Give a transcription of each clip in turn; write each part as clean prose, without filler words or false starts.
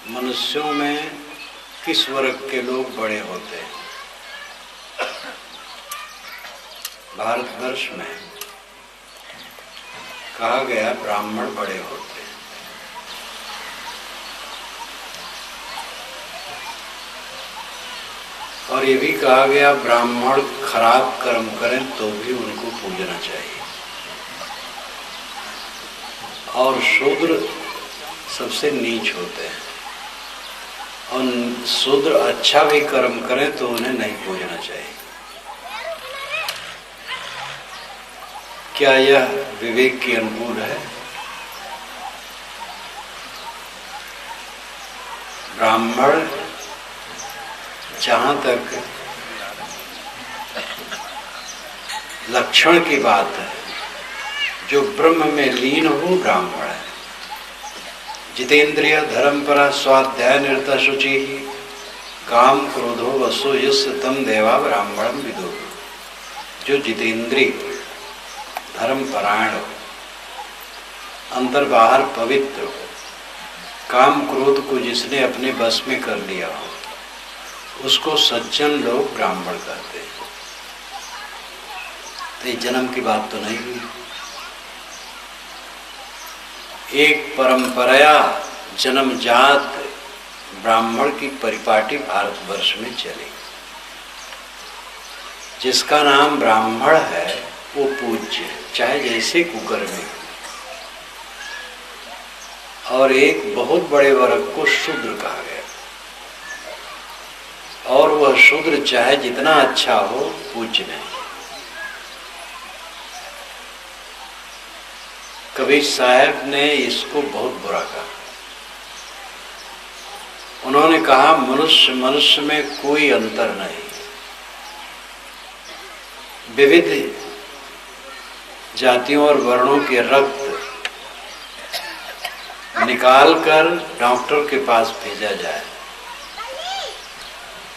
मनुष्यों में किस वर्ग के लोग बड़े होते हैं? भारतवर्ष में कहा गया ब्राह्मण बड़े होते हैं। और ये भी कहा गया ब्राह्मण खराब कर्म करें तो भी उनको पूजना चाहिए, और शूद्र सबसे नीच होते हैं, और शूद्र अच्छा भी कर्म करें तो उन्हें नहीं पूजना चाहिए। क्या यह विवेक के अनुकूल है? ब्राह्मण जहाँ तक लक्षण की बात है, जो ब्रह्म में लीन हो ब्राह्मण है। जितेंद्रिय धर्मपरा स्वाध्याय निरता शुचि काम क्रोधो वसो यस्य तम देवा ब्राह्मणम विदुः। जो जितेंद्रिय धर्मपरायण हो, अंतर बाहर पवित्र हो, काम क्रोध को जिसने अपने बस में कर लिया हो, उसको सज्जन लोग ब्राह्मण कहते हैं। तो ये जन्म की बात तो नहीं हुई। एक परंपराया जन्मजात ब्राह्मण की परिपाटी भारतवर्ष में चली। जिसका नाम ब्राह्मण है वो पूज्य है, चाहे जैसे कुकर्मी। और एक बहुत बड़े वर्ग को शूद्र कहा गया, और वह शूद्र चाहे जितना अच्छा हो पूज्य नहीं। कबीर साहब ने इसको बहुत बुरा कहा। उन्होंने कहा मनुष्य मनुष्य में कोई अंतर नहीं। विविध जातियों और वर्णों के रक्त निकालकर डॉक्टर के पास भेजा जाए,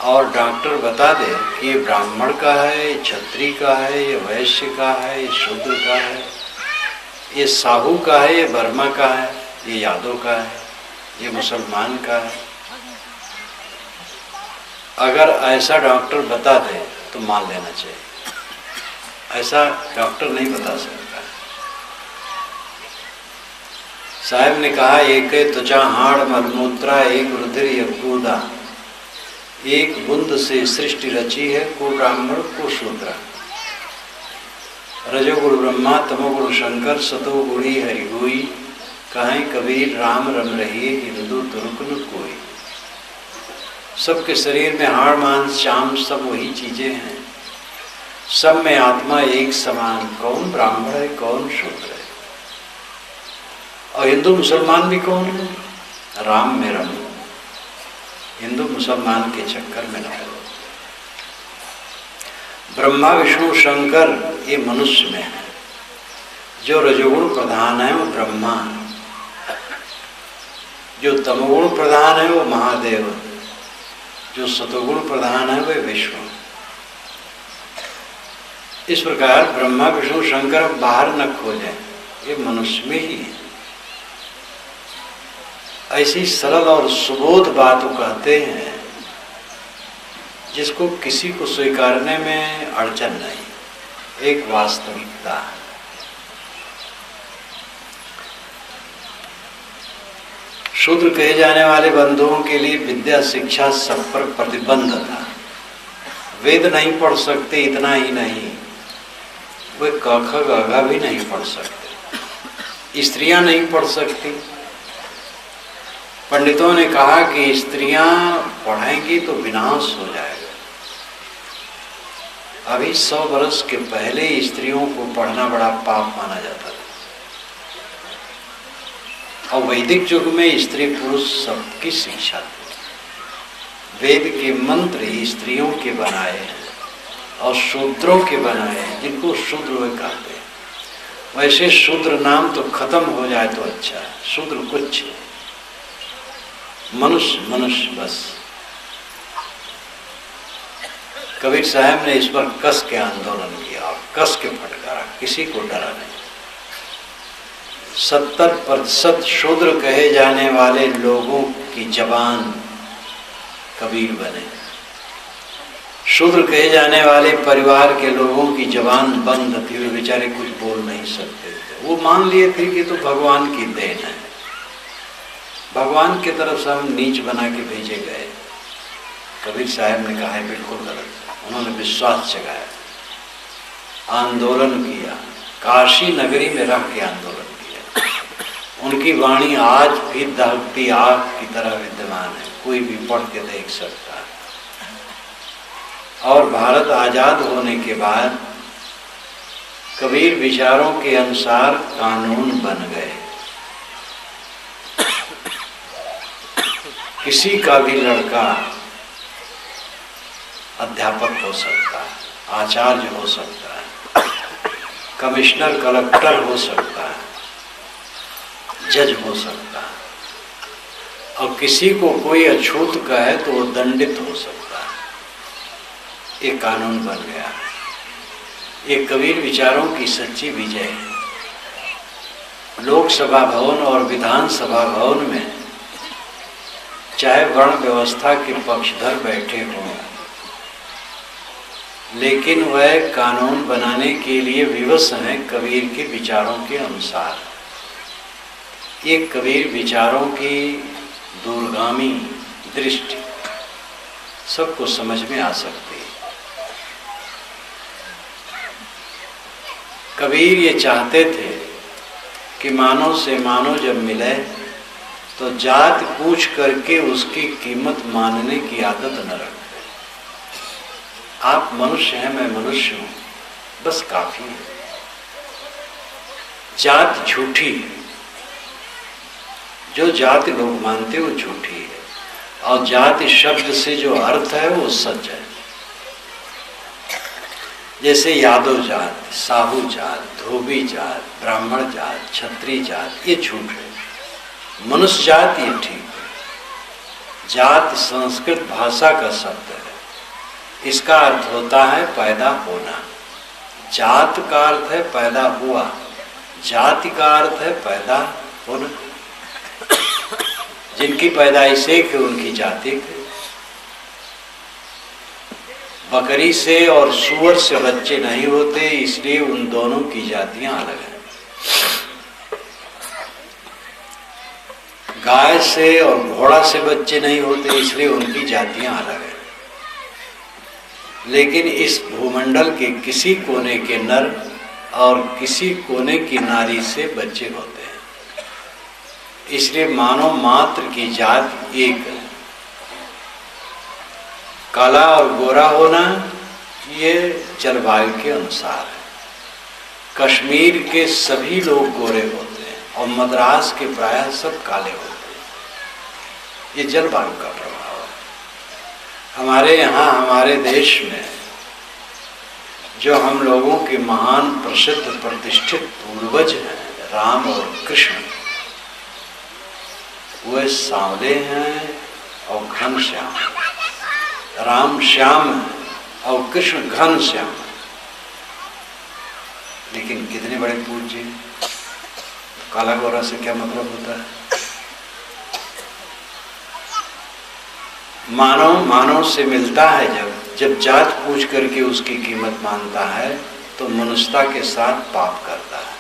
और डॉक्टर बता दे कि ये ब्राह्मण का है, ये क्षत्रिय का है, ये वैश्य का है, ये शूद्र का है, ये साहू का है, ये वर्मा का है, ये यादव का है, ये मुसलमान का है। अगर ऐसा डॉक्टर बता दे तो मान लेना चाहिए। ऐसा डॉक्टर नहीं बता सकता। साहब ने कहा एक त्वचा हाड़ मलमूत्रा एक रुधिर यज्ञोदा, एक बूंद से सृष्टि रची है, को ब्राह्मण को शूद्र। रजोगुण ब्रह्मा तमोगुण शंकर सतोगुणी हरि होई, कहें कबीर राम रम रहिए हिंदू तुर्क न कोई। सबके शरीर में हाड़ मांस चाम सब वही चीजें हैं, सब में आत्मा एक समान। कौन ब्राह्मण है कौन शूद्र है? और हिंदू मुसलमान भी कौन है? राम में रमो, हिंदू मुसलमान के चक्कर में न हो। ब्रह्मा विष्णु शंकर ये मनुष्य में है। जो रजोगुण प्रधान है वो ब्रह्मा है, जो तमोगुण प्रधान है वो महादेव, जो सतोगुण प्रधान है वो विष्णु। इस प्रकार ब्रह्मा विष्णु शंकर बाहर न खोजें, ये मनुष्य में ही है। ऐसी सरल और सुबोध बात कहते हैं जिसको किसी को स्वीकारने में अड़चन नहीं, एक वास्तविकता है। शूद्र कहे जाने वाले बंधुओं के लिए विद्या शिक्षा सब पर प्रतिबंध था। वेद नहीं पढ़ सकते, इतना ही नहीं, वे क ख ग घ भी नहीं पढ़ सकते। स्त्रियां नहीं पढ़ सकती। पंडितों ने कहा कि स्त्रियां पढ़ेंगी तो विनाश हो जाएगा। अभी 100 वर्ष के पहले स्त्रियों को पढ़ना बड़ा पाप माना जाता था, और वैदिक युग में स्त्री पुरुष सबकी शिक्षा थी। वेद के मंत्र स्त्रियों के बनाए हैं और शूद्रों के बनाए हैं, जिनको शूद्र वे कहते हैं। वैसे शूद्र नाम तो खत्म हो जाए तो अच्छा है। शूद्र कुछ मनुष्य मनुष्य बस। कबीर साहब ने इस पर कस के आंदोलन किया और कस के फटकारा, किसी को डरा नहीं। 70% शूद्र कहे जाने वाले लोगों कि जबान कबीर बने। शूद्र कहे जाने वाले परिवार के लोगों की जबान बंद थी, वे बेचारे कुछ बोल नहीं सकते थे। वो मान लिए थे कि तो भगवान की देन है, भगवान की तरफ से हम नीच बना के भेजे गए। कबीर साहब ने कहा है बिल्कुल गलत। उन्होंने विश्वास जगाया, आंदोलन किया, काशी नगरी में रह के आंदोलन किया। उनकी वाणी आज भी दहकती आग की तरह विद्यमान है, कोई भी पढ़ के देख सकता है। और भारत आजाद होने के बाद कबीर विचारों के अनुसार कानून बन गए। किसी का भी लड़का अध्यापक हो सकता है, आचार्य हो सकता है, कमिश्नर कलेक्टर हो सकता है, जज हो सकता है, और किसी को कोई अछूत कहे तो वो दंडित हो सकता है। ये कानून बन गया। ये कबीर विचारों की सच्ची विजय है। लोकसभा भवन और विधानसभा भवन में चाहे वर्ण व्यवस्था के पक्षधर बैठे हों, लेकिन वह कानून बनाने के लिए विवश हैं कबीर के विचारों के अनुसार। ये कबीर विचारों की दूरगामी दृष्टि सबको समझ में आ सकती है। कबीर ये चाहते थे कि मानव से मानव जब मिले तो जात पूछ करके उसकी कीमत मानने की आदत न रखें। आप मनुष्य हैं, मैं मनुष्य हूं, बस काफी है। जात झूठी है, जो जाति लोग मानते वो झूठी है, और जाति शब्द से जो अर्थ है वो सच है। जैसे यादव जात, साहू जात, धोबी जात, ब्राह्मण जात, क्षत्रिय जात, ये झूठ है। मनुष्य जात ये ठीक है। जात संस्कृत भाषा का शब्द है, इसका अर्थ होता है पैदा होना। जात का अर्थ है पैदा हुआ, जाति का अर्थ है पैदा होना। जिनकी पैदाइश एक है उनकी जाति है। बकरी से और सूअर से बच्चे नहीं होते, इसलिए उन दोनों की जातियां अलग हैं। गाय से और घोड़ा से बच्चे नहीं होते, इसलिए उनकी जातियां अलग हैं। लेकिन इस भूमंडल के किसी कोने के नर और किसी कोने की नारी से बच्चे होते हैं, इसलिए मानव मात्र की जात एक है। काला और गोरा होना ये जलवायु के अनुसार है। कश्मीर के सभी लोग गोरे होते हैं और मद्रास के प्रायः सब काले होते हैं। ये जलवायु का प्रभाव है। हमारे यहाँ, हमारे देश में जो हम लोगों के महान प्रसिद्ध प्रतिष्ठित पूर्वज हैं, राम और कृष्ण, वे सांवले हैं और घनश्याम। राम श्याम है और कृष्ण घन श्याम है। लेकिन कितने बड़े पूज्य। काला गोरा से क्या मतलब होता है? मानव मानव से मिलता है जब जात पूछ करके उसकी कीमत मानता है तो मनुष्यता के साथ पाप करता है।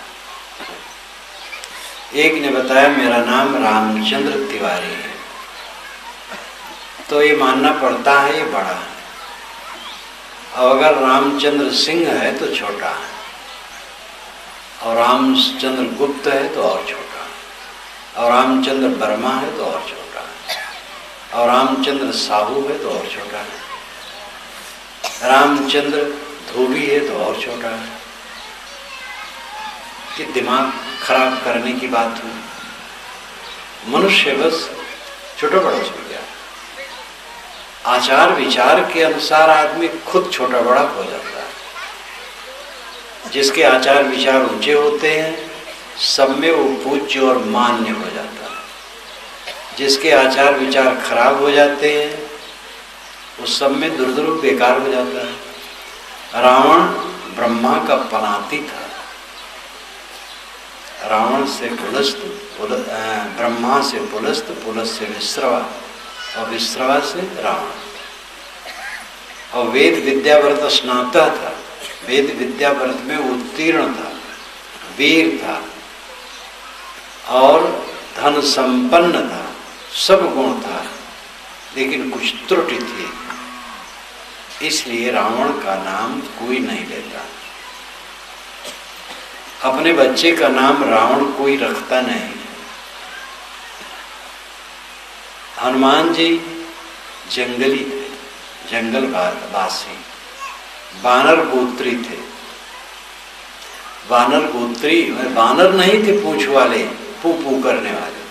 एक ने बताया मेरा नाम रामचंद्र तिवारी है, तो ये मानना पड़ता है ये बड़ा है। और अगर रामचंद्र सिंह है तो छोटा है, और रामचंद्र गुप्त है तो और छोटा है, और रामचंद्र वर्मा है तो और छोटा है, और रामचंद्र साहू है तो और छोटा है, रामचंद्र धोबी है तो और छोटा है। कि दिमाग खराब करने की बात हुई। मनुष्य बस छोटा बड़ा हो गया। आचार विचार के अनुसार आदमी खुद छोटा बड़ा हो जाता है। जिसके आचार विचार ऊंचे होते हैं सब में वो पूज्य और मान्य हो जाता है। जिसके आचार विचार खराब हो जाते हैं उस सब में दुर्दुर बेकार हो जाता है। रावण ब्रह्मा का पनाती था रावण से पुलस्त, ब्रह्मा से पुलस्त, पुलस्त से विश्रवा और विश्रवा से रावण। और वेद विद्याव्रत स्नातक था, वेद विद्याव्रत में उत्तीर्ण था, वीर था और धन संपन्न था, सब गुण था, लेकिन कुछ त्रुटि थी, इसलिए रावण का नाम कोई नहीं लेता। अपने बच्चे का नाम रावण कोई रखता नहीं। हनुमान जी जंगली थे, जंगल वासी, वानर गोत्री थे। वानर गोत्री, वानर नहीं थे पूंछ वाले, पू पू करने वाले।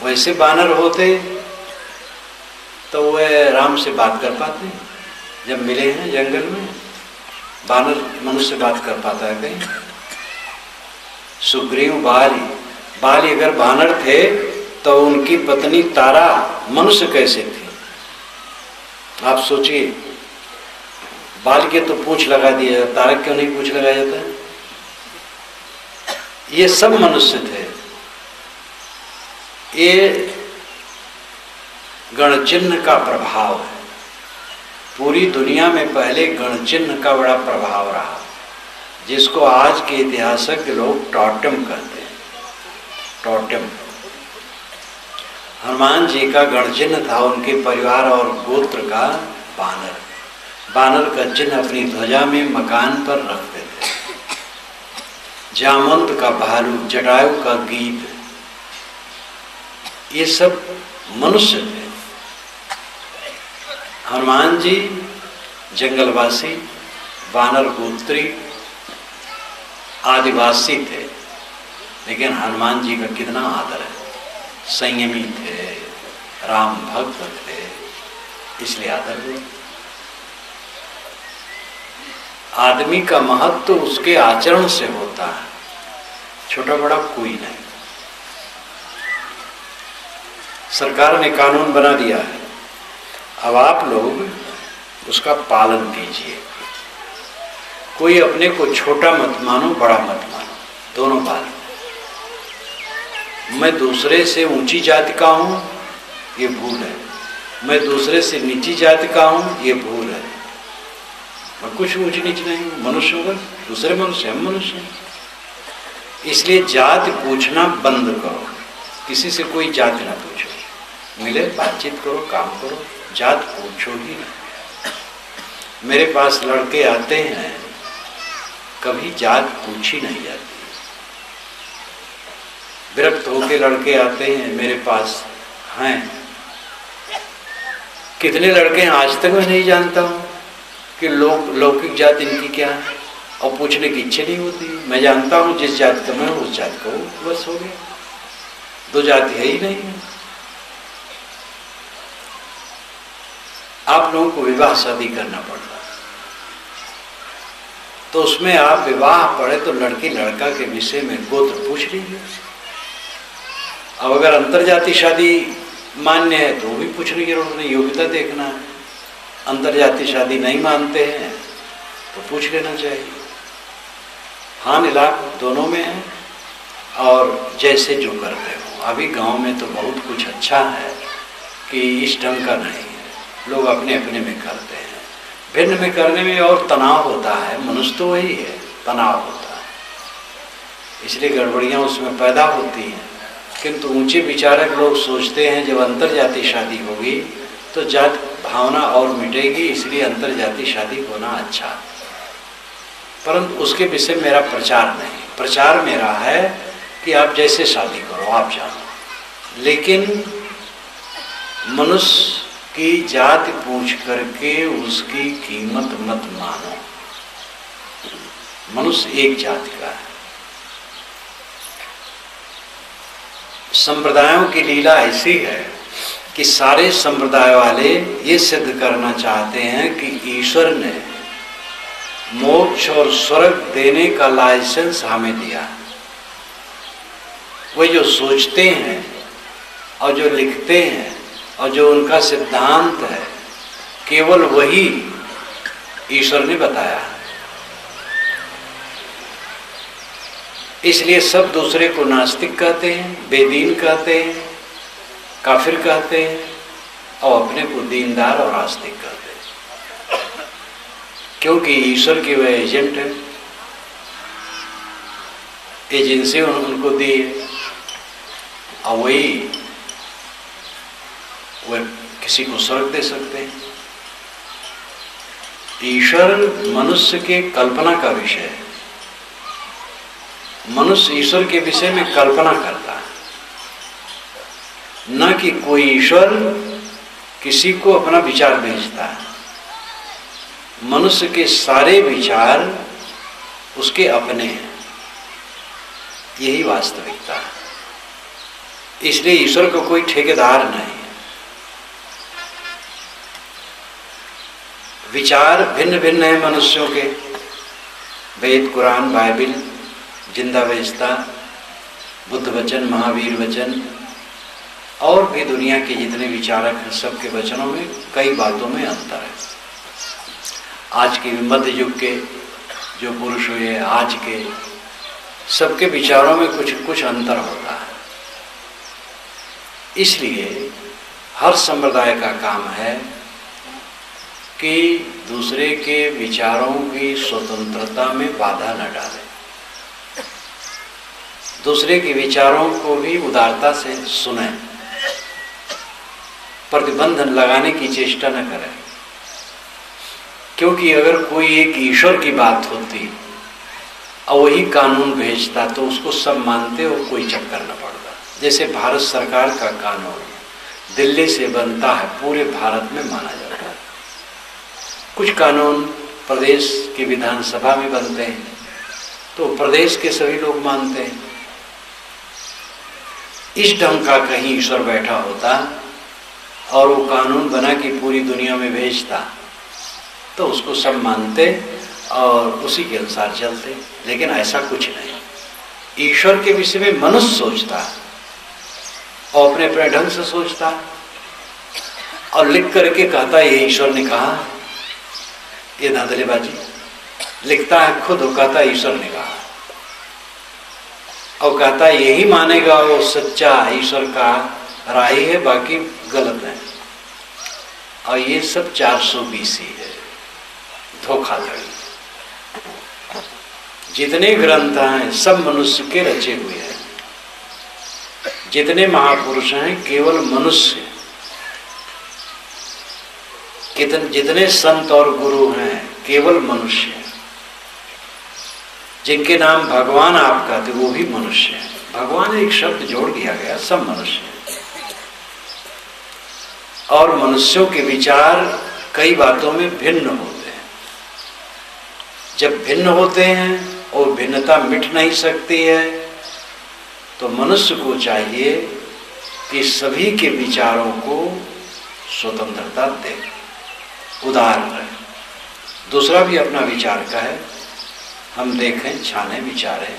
वैसे वानर होते तो वह राम से बात कर पाते। जब मिले हैं जंगल में, वानर मनुष्य से बात कर पाता है कहीं? सुग्रीव बाली अगर वानर थे तो उनकी पत्नी तारा मनुष्य कैसे थी? आप सोचिए, बाल के तो पूंछ लगा दिया, तारा क्यों नहीं पूंछ लगाया जाता? ये सब मनुष्य थे। ये गणचिन्ह का प्रभाव है। पूरी दुनिया में पहले गणचिन्ह का बड़ा प्रभाव रहा, जिसको आज के इतिहासज्ञ लोग टोटेम कहते हैं। टोटेम हनुमान जी का गणचिन्ह था, उनके परिवार और गोत्र का बानर। बानर का चिन्ह अपनी ध्वजा में मकान पर रखते थे। जामवंत का भालू, जटायु का गीत, ये सब मनुष्य थे। हनुमान जी जंगलवासी, वानर गोत्री, आदिवासी थे, लेकिन हनुमान जी का कितना आदर है। संयमी थे, राम भक्त थे, इसलिए आदर हुआ। आदमी का महत्व तो उसके आचरण से होता है, छोटा बड़ा कोई नहीं। सरकार ने कानून बना दिया है, अब आप लोग उसका पालन कीजिए। कोई अपने को छोटा मत मानो, बड़ा मत मानो, दोनों पालन। मैं दूसरे से ऊंची जाति का हूं, ये भूल है। मैं दूसरे से नीची जाति का हूं, ये भूल है। मैं कुछ ऊंच नीच नहीं हूं, मनुष्य होगा, दूसरे मनुष्य, हम मनुष्य हैं। इसलिए जाति पूछना बंद करो, किसी से कोई जाति ना पूछो। मिले बातचीत करो, काम करो, जात पूछो ही नहीं। मेरे पास लड़के आते हैं, कभी जात पूछी नहीं जाती। विरक्त होकर लड़के आते हैं मेरे पास हैं। कितने लड़के हैं आज तक मैं नहीं जानता हूं कि लौकिक जात इनकी क्या है, और पूछने की इच्छा नहीं होती। मैं जानता हूं जिस जाति का मैं उस जाति का हूं, बस हो गया। दो जाति है ही नहीं। आप लोगों को विवाह शादी करना पड़ता, तो उसमें आप विवाह पढ़े तो लड़की लड़का के विषय में गोत्र पूछ लीजिए। अब अगर अंतरजाति शादी मान्य है तो भी पूछने की जरूरत नहीं, योग्यता देखना है। अंतरजाति शादी नहीं मानते हैं तो पूछ लेना चाहिए। हाँ इलाक दोनों में है, और जैसे जो करते हो। अभी गांव में तो बहुत कुछ अच्छा है कि इस ढंग का नहीं है, लोग अपने अपने में करते हैं। भिन्न में करने में और तनाव होता है, मनुष्य तो वही है, तनाव होता है, इसलिए गड़बड़ियाँ उसमें पैदा होती हैं। किंतु ऊंचे विचारक लोग सोचते हैं जब अंतरजाति शादी होगी तो जात भावना और मिटेगी, इसलिए अंतरजाति शादी होना अच्छा। परंतु उसके विषय मेरा प्रचार नहीं। प्रचार मेरा है कि आप जैसे शादी करो, आप जानो, लेकिन मनुष्य की जाति पूछ करके उसकी कीमत मत मानो। मनुष्य एक जाति का है। संप्रदायों की लीला ऐसी है कि सारे संप्रदाय वाले ये सिद्ध करना चाहते हैं कि ईश्वर ने मोक्ष और स्वर्ग देने का लाइसेंस हमें दिया। वे जो सोचते हैं और जो लिखते हैं और जो उनका सिद्धांत है, केवल वही ईश्वर ने बताया। इसलिए सब दूसरे को नास्तिक कहते हैं, बेदीन कहते हैं, काफिर कहते हैं, और अपने को दीनदार और आस्तिक कहते हैं, क्योंकि ईश्वर की वह एजेंट है, एजेंसी उनको दी है, और वही वह किसी को स्वर्ग दे सकते हैं। ईश्वर मनुष्य के कल्पना का विषय है। मनुष्य ईश्वर के विषय में कल्पना करता है, न कि कोई ईश्वर किसी को अपना विचार भेजता है। मनुष्य के सारे विचार उसके अपने हैं, यही वास्तविकता है। इसलिए ईश्वर को कोई ठेकेदार नहीं है। विचार भिन्न भिन्न है मनुष्यों के, वेद, कुरान, बाइबिल, जिंदा वेस्ता, बुद्ध वचन, महावीर वचन, और भी दुनिया के जितने विचारक हैं, सबके वचनों में कई बातों में अंतर है। आज के मध्य युग के जो पुरुष हुए, आज के सबके विचारों में कुछ कुछ अंतर होता है। इसलिए हर संप्रदाय का काम है कि दूसरे के विचारों की स्वतंत्रता में बाधा न डाले, दूसरे के विचारों को भी उदारता से सुने, प्रतिबंधन लगाने की चेष्टा न करें। क्योंकि अगर कोई एक ईश्वर की बात होती और वही कानून भेजता तो उसको सब मानते और कोई चक्कर न पड़ता। जैसे भारत सरकार का कानून दिल्ली से बनता है, पूरे भारत में माना जाता है। कुछ कानून प्रदेश की विधानसभा में बनते हैं तो प्रदेश के सभी लोग मानते हैं। इस ढंग का कहीं ईश्वर बैठा होता और वो कानून बना के पूरी दुनिया में भेजता तो उसको सब मानते और उसी के अनुसार चलते। लेकिन ऐसा कुछ नहीं। ईश्वर के विषय में मनुष्य सोचता और अपने अपने ढंग से सोचता और लिख करके कहता ये ईश्वर ने कहा, ये धांधलेबाजी लिखता है खुद, वो कहता ईश्वर ने कहा और कहता यही मानेगा वो सच्चा ईश्वर का राही है, बाकी गलत है। और ये सब 420 है, धोखाधड़ी। जितने ग्रंथ हैं सब मनुष्य के रचे हुए हैं, जितने महापुरुष हैं केवल मनुष्य, जितने संत और गुरु हैं केवल मनुष्य, जिनके नाम भगवान आप कहते वो भी मनुष्य है। भगवान एक शब्द जोड़ दिया गया, सब मनुष्य है। और मनुष्यों के विचार कई बातों में भिन्न होते हैं। जब भिन्न होते हैं और भिन्नता मिट नहीं सकती है तो मनुष्य को चाहिए कि सभी के विचारों को स्वतंत्रता दे, उदार रहे। दूसरा भी अपना विचार का है, हम देखें, छाने, विचारें,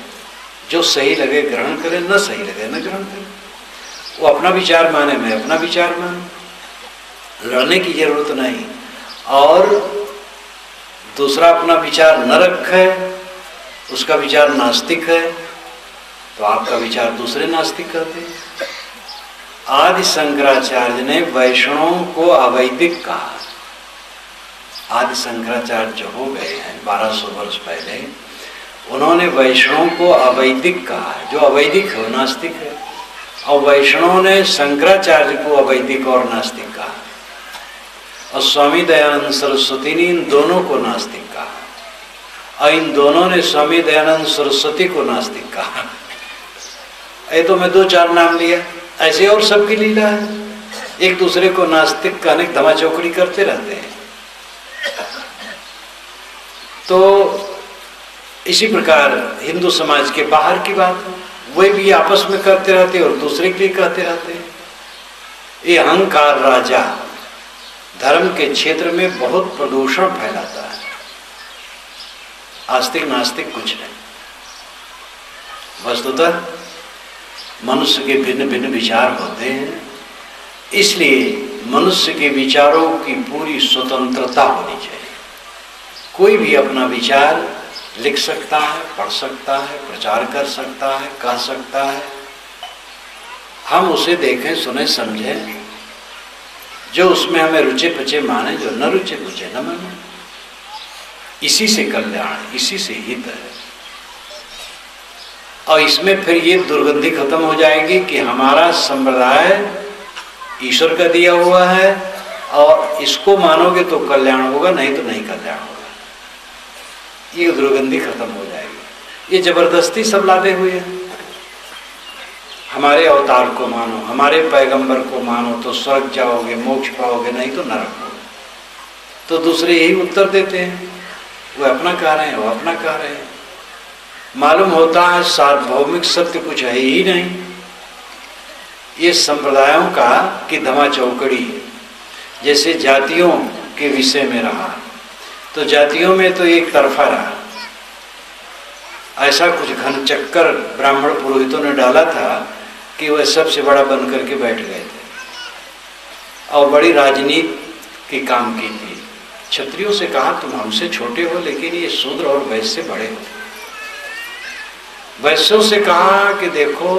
जो सही लगे ग्रहण करें, न सही लगे न ग्रहण करें। वो अपना विचार माने, मैं अपना विचार मानूं, लड़ने की जरूरत नहीं। और दूसरा अपना विचार न रखे, उसका विचार नास्तिक है तो आपका विचार दूसरे नास्तिक कहते हैं। आदि शंकराचार्य ने वैष्णवों को अवैदिक कहा। आदि शंकराचार्य जो हो गए हैं 1200 वर्ष पहले, उन्होंने वैष्णवों को अवैदिक कहा। जो अवैदिक है वो नास्तिक है। और वैष्णव ने शंकराचार्य को अवैदिक और नास्तिक कहा, और स्वामी दयानंद सरस्वती ने इन दोनों को नास्तिक कहा, और इन दोनों ने स्वामी दयानंद सरस्वती को नास्तिक कहा। ये तो मैं 2-4 नाम लिया, ऐसे और सबकी लीला है। एक दूसरे को नास्तिक कहने की धमाचौकड़ी करते रहते हैं। तो इसी प्रकार हिंदू समाज के बाहर की बात वे भी आपस में करते रहते और दूसरे के लिए कहते रहते हैं। ये अहंकार राजा धर्म के क्षेत्र में बहुत प्रदूषण फैलाता है। आस्तिक नास्तिक कुछ नहीं। वस्तुतः मनुष्य के भिन्न भिन्न विचार होते हैं, इसलिए मनुष्य के विचारों की पूरी स्वतंत्रता होनी चाहिए। कोई भी अपना विचार लिख सकता है, पढ़ सकता है, प्रचार कर सकता है, कह सकता है। हम उसे देखें, सुने, समझें, जो उसमें हमें रुचि पचे माने, जो न रुचि पचे न माने। इसी से कल्याण, इसी से हित है। और इसमें फिर ये दुर्गंधी खत्म हो जाएगी कि हमारा संप्रदाय ईश्वर का दिया हुआ है और इसको मानोगे तो कल्याण होगा, नहीं तो नहीं कल्याण होगा। ये दुर्गंधी खत्म हो जाएगी। ये जबरदस्ती सब लादे हुए हैं। हमारे अवतार को मानो, हमारे पैगंबर को मानो तो स्वर्ग जाओगे, मोक्ष पाओगे, नहीं तो नरक होगे। तो दूसरे यही उत्तर देते हैं, वो अपना कह रहे हैं, वो अपना कह रहे हैं। मालूम होता है सार्वभौमिक सत्य कुछ है ही नहीं। ये संप्रदायों का कि धमा चौकड़ी है। जैसे जातियों के विषय में रहा तो जातियों में तो एक तरफा रहा। ऐसा कुछ घन चक्कर ब्राह्मण पुरोहितों ने डाला था कि वह सबसे बड़ा बन करके बैठ गए थे और बड़ी राजनीति की काम की थी। क्षत्रियों से कहा तुम हमसे छोटे हो लेकिन ये शूद्र और वैश्य से बड़े हो। वैश्यों से कहा कि देखो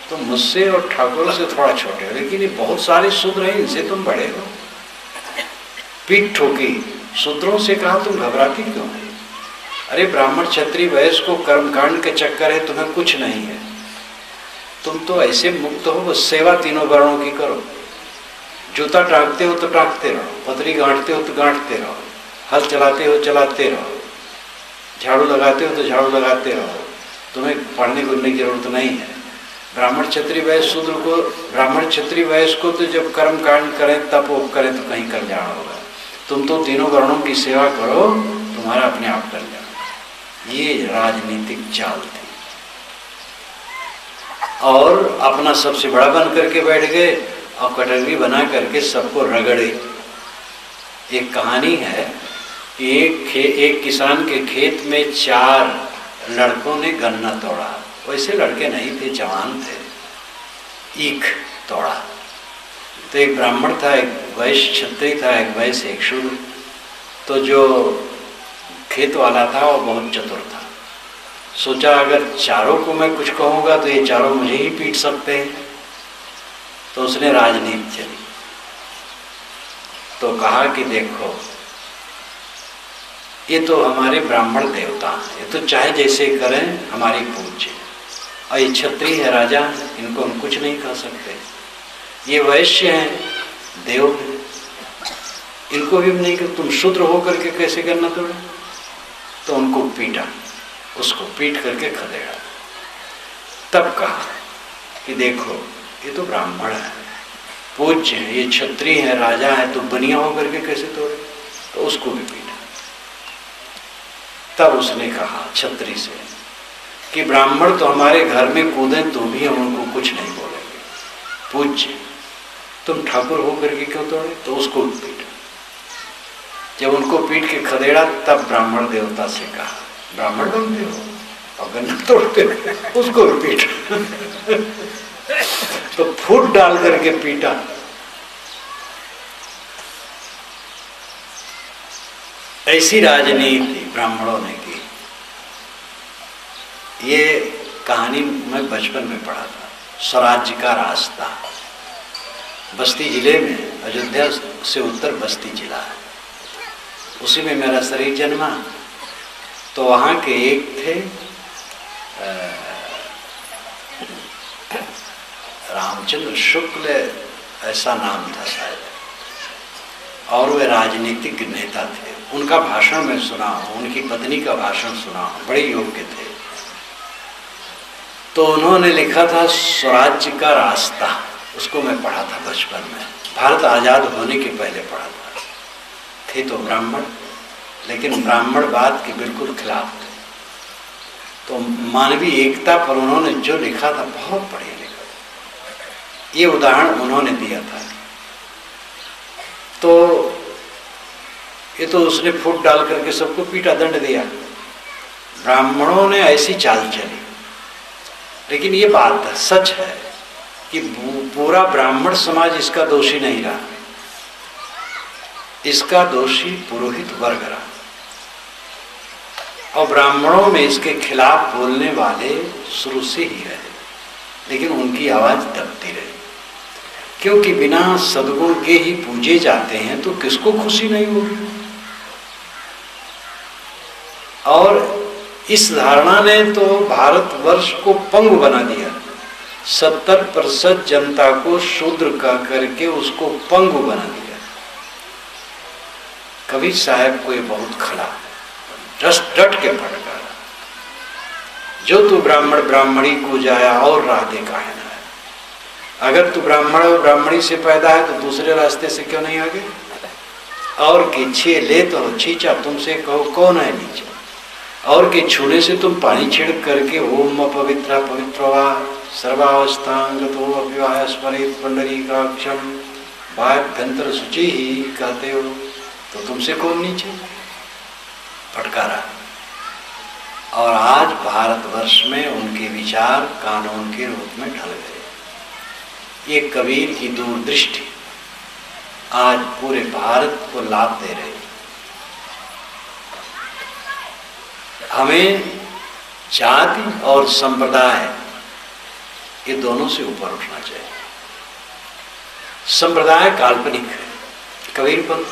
तुम मुझसे और ठाकुरों से थोड़ा छोटे हो लेकिन ये बहुत सारे शूद्र हैं, इनसे तुम बड़े हो। पीठ ठोकी। शूद्रों से कहा तुम घबराती क्यों है? अरे ब्राह्मण क्षत्रिय वैश्य को कर्मकांड के चक्कर है, तुम्हें कुछ नहीं है। तुम तो ऐसे मुक्त हो, बस सेवा तीनों वर्णों की करो। जूता टाँगते हो तो टाँगते रहो, पतरी गांठते हो तो गांठते रहो, हल चलाते हो चलाते रहो, झाड़ू लगाते हो तो झाड़ू लगाते रहो। तुम्हें पढ़ने लिखने की जरूरत नहीं है। ब्राह्मण क्षत्रिय वैश्य शूद्र को, ब्राह्मण क्षत्रिय वैश्य को तो जब कर्म कांड करें तप उप करें तो कहीं कल्याण होगा। तुम तो तीनों वर्णों की सेवा करो, तुम्हारा अपने आप कल्याण। ये राजनीतिक चाल थी और अपना सबसे बड़ा बन करके बैठ गए और कटोरी बना करके सबको रगड़े। एक कहानी है कि एक किसान के खेत में 4 लड़कों ने गन्ना तोड़ा। वैसे लड़के नहीं थे, जवान थे। ईख तोड़ा तो एक ब्राह्मण था, एक वैश्य क्षत्रिय था, एक वैश्य एक शूद्र। तो जो खेत वाला था वो बहुत चतुर था। सोचा अगर चारों को मैं कुछ कहूँगा तो ये चारों मुझे ही पीट सकते हैं। तो उसने राजनीति चली। तो कहा कि देखो ये तो हमारे ब्राह्मण देवता हैं, ये तो चाहे जैसे करें हमारी पूज्य। और ये क्षत्रिय है, राजा, इनको हम कुछ नहीं कह सकते। ये वैश्य हैं, देव हैं, इनको भी नहीं कर। तुम शूद्र होकर के कैसे करना तोड़े? तो उनको पीटा, उसको पीट करके खदेड़ा। तब कहा कि देखो ये तो ब्राह्मण है, पूज्य है, ये क्षत्रिय है, राजा है, तो बनिया होकर के कैसे तोड़े? तो उसको भी पीटा। तब उसने कहा क्षत्रिय से कि ब्राह्मण तो हमारे घर में कूदें तो भी हम उनको कुछ नहीं बोलेंगे। पूज्य, तुम ठाकुर होकर के क्यों तोड़े? तो उसको भी पीटा। जब उनको पीट के खदेड़ा तब ब्राह्मण देवता से कहा ब्राह्मण बनते हो और गन्ना तोड़ते हो, उसको भी पीटा। तो फूट डाल करके पीटा। ऐसी राजनीति ब्राह्मणों ने की। ये कहानी मैं बचपन में पढ़ा था। स्वराज्य का रास्ता, बस्ती जिले में, अयोध्या से उत्तर बस्ती जिला है, उसी में मेरा शरीर जन्मा। तो वहाँ के एक थे रामचंद्र शुक्ल, ऐसा नाम था शायद, और वे राजनीतिक नेता थे। उनका भाषण मैं सुना हूँ, उनकी पत्नी का भाषण सुना हूँ, बड़े योग्य थे। तो उन्होंने लिखा था स्वराज्य का रास्ता, उसको मैं पढ़ा था बचपन में, भारत आज़ाद होने के पहले पढ़ा था। थे तो ब्राह्मण, लेकिन ब्राह्मणवाद के बिल्कुल खिलाफ थे। तो मानवीय एकता पर उन्होंने जो लिखा था बहुत बढ़िया लिखा। ये उदाहरण उन्होंने दिया था। तो ये तो उसने फूट डाल करके सबको पीटा, दंड दिया। ब्राह्मणों ने ऐसी चाल चली। लेकिन ये बात सच है कि पूरा ब्राह्मण समाज इसका दोषी नहीं रहा, इसका दोषी पुरोहित वर्ग रहा। और ब्राह्मणों में इसके खिलाफ बोलने वाले शुरू से ही रहे, लेकिन उनकी आवाज दबती रही, क्योंकि बिना सद्गुण के ही पूजे जाते हैं तो किसको खुशी नहीं होगी। और इस धारणा ने तो भारतवर्ष को पंगु बना दिया। 70% जनता को शूद्र कह करके उसको पंगु बना दिया। कबीर साहब को ये बहुत खला, डट के फटकारा, जो तू ब्राह्मण ब्राह्मणी को जाया और राह दे काहे ना है। अगर तू ब्राह्मण और ब्राह्मणी से पैदा है तो दूसरे रास्ते से क्यों नहीं आगे। और कि छे ले तो छींचा, तुमसे कहो कौन है नीचा। और के छूने से तुम पानी छिड़क करके ओम पवित्रा पवित्रवा सर्वावस्थांगतो अभिवाह स्मरित पुंडरीकाक्षम बाह्यभ्यंतर शुचि ही कहते हो, तो तुमसे कौन नीचे। फटकारा। और आज भारतवर्ष में उनके विचार कानून के रूप में ढल गए। ये कबीर की दूरदृष्टि आज पूरे भारत को लाभ दे रही। हमें जाति और संप्रदाय ये दोनों से ऊपर उठना चाहिए। संप्रदाय काल्पनिक है। कबीरपंथ,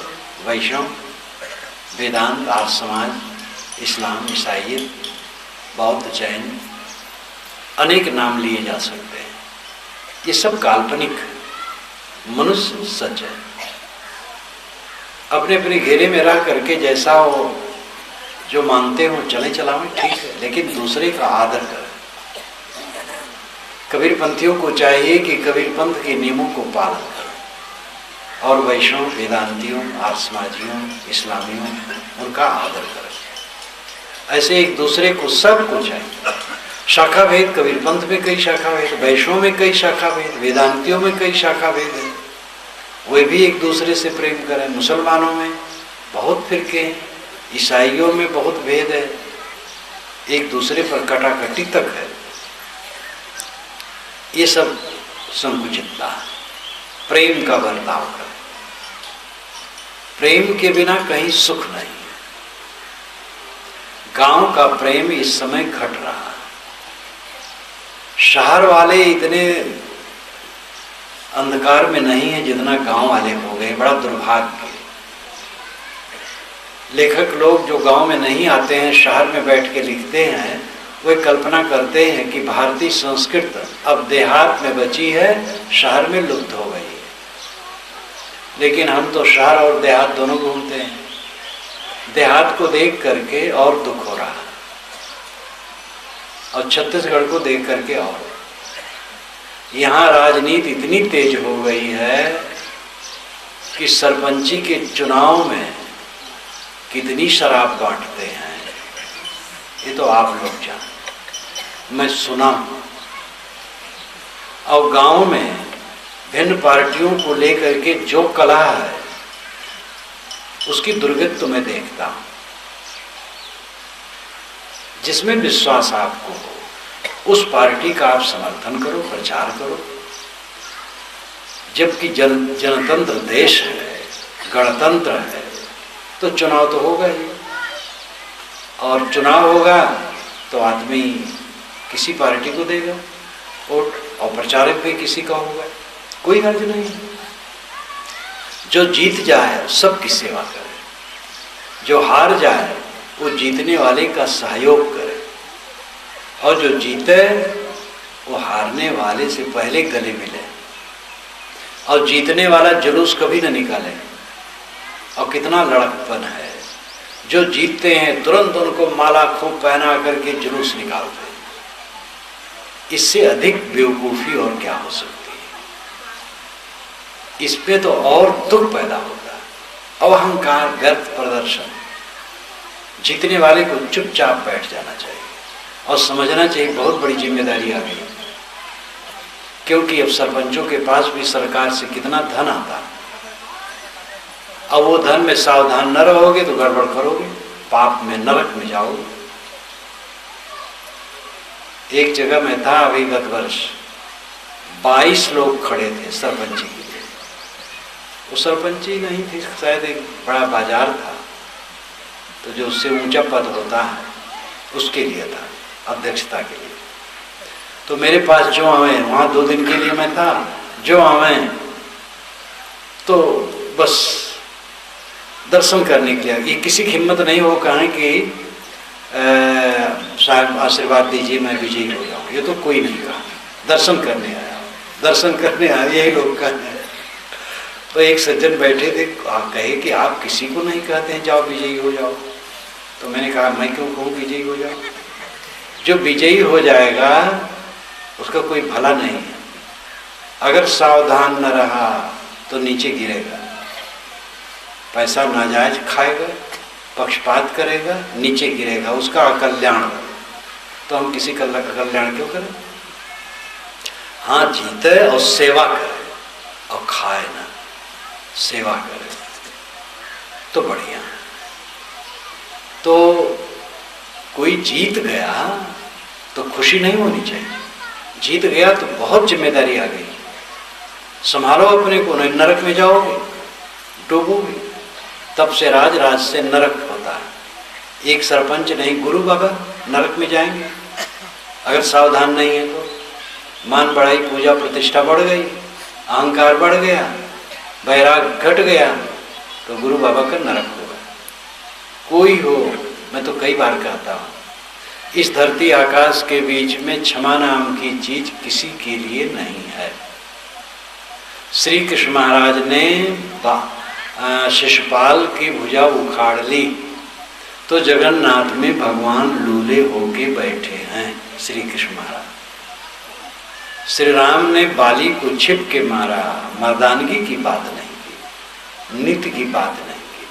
वैष्णव, वेदांत, आर्य समाज, इस्लाम, ईसाईयत, बौद्ध, जैन, अनेक नाम लिए जा सकते हैं। ये सब काल्पनिक है। मनुष्य सच है। अपने अपने घेरे में रह करके जैसा वो जो मानते हो चले चलावे, ठीक है, लेकिन दूसरे का आदर करें। कबीरपंथियों को चाहिए कि कबीरपंथ के नियमों को पालन करें, और वैष्णव, वेदांतियों, आर्य समाजियों, इस्लामियों उनका आदर करें। ऐसे एक दूसरे को सबको चाहिए। शाखा भेद, कबीरपंथ में कई शाखा भेद, वैष्णव में कई शाखा भेद, वेदांतियों में कई शाखा भेद है, वे भी एक दूसरे से प्रेम करें। मुसलमानों में बहुत फिरके हैं, ईसाइयों में बहुत भेद है, एक दूसरे पर कटाकटी तक है। ये सब संकुचितता है। प्रेम का बर्ताव करें। प्रेम के बिना कहीं सुख नहीं है। गांव का प्रेम इस समय घट रहा है। शहर वाले इतने अंधकार में नहीं है जितना गांव वाले हो गए। बड़ा दुर्भाग्य। लेखक लोग जो गांव में नहीं आते हैं, शहर में बैठ के लिखते हैं, वे कल्पना करते हैं कि भारतीय संस्कृति अब देहात में बची है, शहर में लुप्त हो गई है। लेकिन हम तो शहर और देहात दोनों घूमते हैं। देहात को देख करके और दुख हो रहा है, और छत्तीसगढ़ को देख करके और। यहाँ राजनीति इतनी तेज हो गई है कि सरपंची के चुनाव में कितनी शराब बांटते हैं, ये तो आप लोग जानते। मैं सुना हूं। और गांव में भिन्न पार्टियों को लेकर के जो कला है उसकी दुर्गति तो मैं देखता हूं। जिसमें विश्वास आपको हो उस पार्टी का आप समर्थन करो, प्रचार करो। जबकि जनतंत्र देश है, गणतंत्र है, तो चुनाव तो होगा ही। और चुनाव होगा तो आदमी किसी पार्टी को देगा वोट, और प्रचारक भी किसी का होगा। कोई हर्ज नहीं। जो जीत जाए सबकी सेवा करे, जो हार जाए वो जीतने वाले का सहयोग करे, और जो जीते वो हारने वाले से पहले गले मिले। और जीतने वाला जुलूस कभी न निकाले। और कितना लड़कपन है, जो जीतते हैं तुरंत उनको माला खूब पहना करके जुलूस निकालते हैं। इससे अधिक बेवकूफ़ी और क्या हो सकती है। इस पे तो और दुख पैदा होता है। अहंकार, व्यर्थ प्रदर्शन। जीतने वाले को चुपचाप बैठ जाना चाहिए और समझना चाहिए बहुत बड़ी जिम्मेदारी आ गई। क्योंकि अब सरपंचों के पास भी सरकार से कितना धन आता है। अब वो धन में सावधान न रहोगे तो गड़बड़ करोगे, पाप में, नरक में जाओगे। एक जगह में था अभी गत वर्ष, 22 लोग खड़े थे सरपंची के लिए। वो सरपंची नहीं थी, शायद एक बड़ा बाजार था, तो जो उससे ऊंचा पद होता है उसके लिए था, अध्यक्षता के लिए। तो मेरे पास जो आवे, वहाँ 2 दिन के लिए मैं था, जो आवे तो बस दर्शन करने के लिए। ये किसी की हिम्मत नहीं हो कहा कि साहब आशीर्वाद दीजिए मैं विजयी हो जाऊँ, ये तो कोई नहीं कहा। दर्शन करने आया, दर्शन करने आया, यही लोग कहते हैं। तो एक सज्जन बैठे थे, कहे कि आप किसी को नहीं कहते हैं जाओ विजयी हो जाओ। तो मैंने कहा मैं क्यों कहूँ विजयी हो जाओ? जो विजयी हो जाएगा उसका कोई भला नहीं है। अगर सावधान न रहा तो नीचे गिरेगा, पैसा नाजायज खाएगा, पक्षपात करेगा, नीचे गिरेगा, उसका अकल्याण। तो हम किसी का कल्याण क्यों करें? हाँ, जीते और सेवा करे और खाए ना, सेवा करे तो बढ़िया। तो कोई जीत गया तो खुशी नहीं होनी चाहिए। जीत गया तो बहुत जिम्मेदारी आ गई, संभालो अपने को, नहीं नरक में जाओगे, डूबोगे। तब से राज से नरक होता है। एक सरपंच नहीं, गुरु बाबा नरक में जाएंगे अगर सावधान नहीं है तो। मान बढ़ाई, पूजा प्रतिष्ठा बढ़ गई, अहंकार बढ़ गया, वैराग घट गया तो गुरु बाबा का नरक होगा। कोई हो, मैं तो कई बार कहता हूँ, इस धरती आकाश के बीच में क्षमा नाम की चीज किसी के लिए नहीं है। श्री कृष्ण महाराज ने शिशुपाल की भुजा उखाड़ ली तो जगन्नाथ में भगवान लूले होके बैठे हैं श्री कृष्ण महाराज। श्री राम ने बाली को छिप के मारा, मर्दानगी की बात नहीं की, नित्य की बात नहीं की।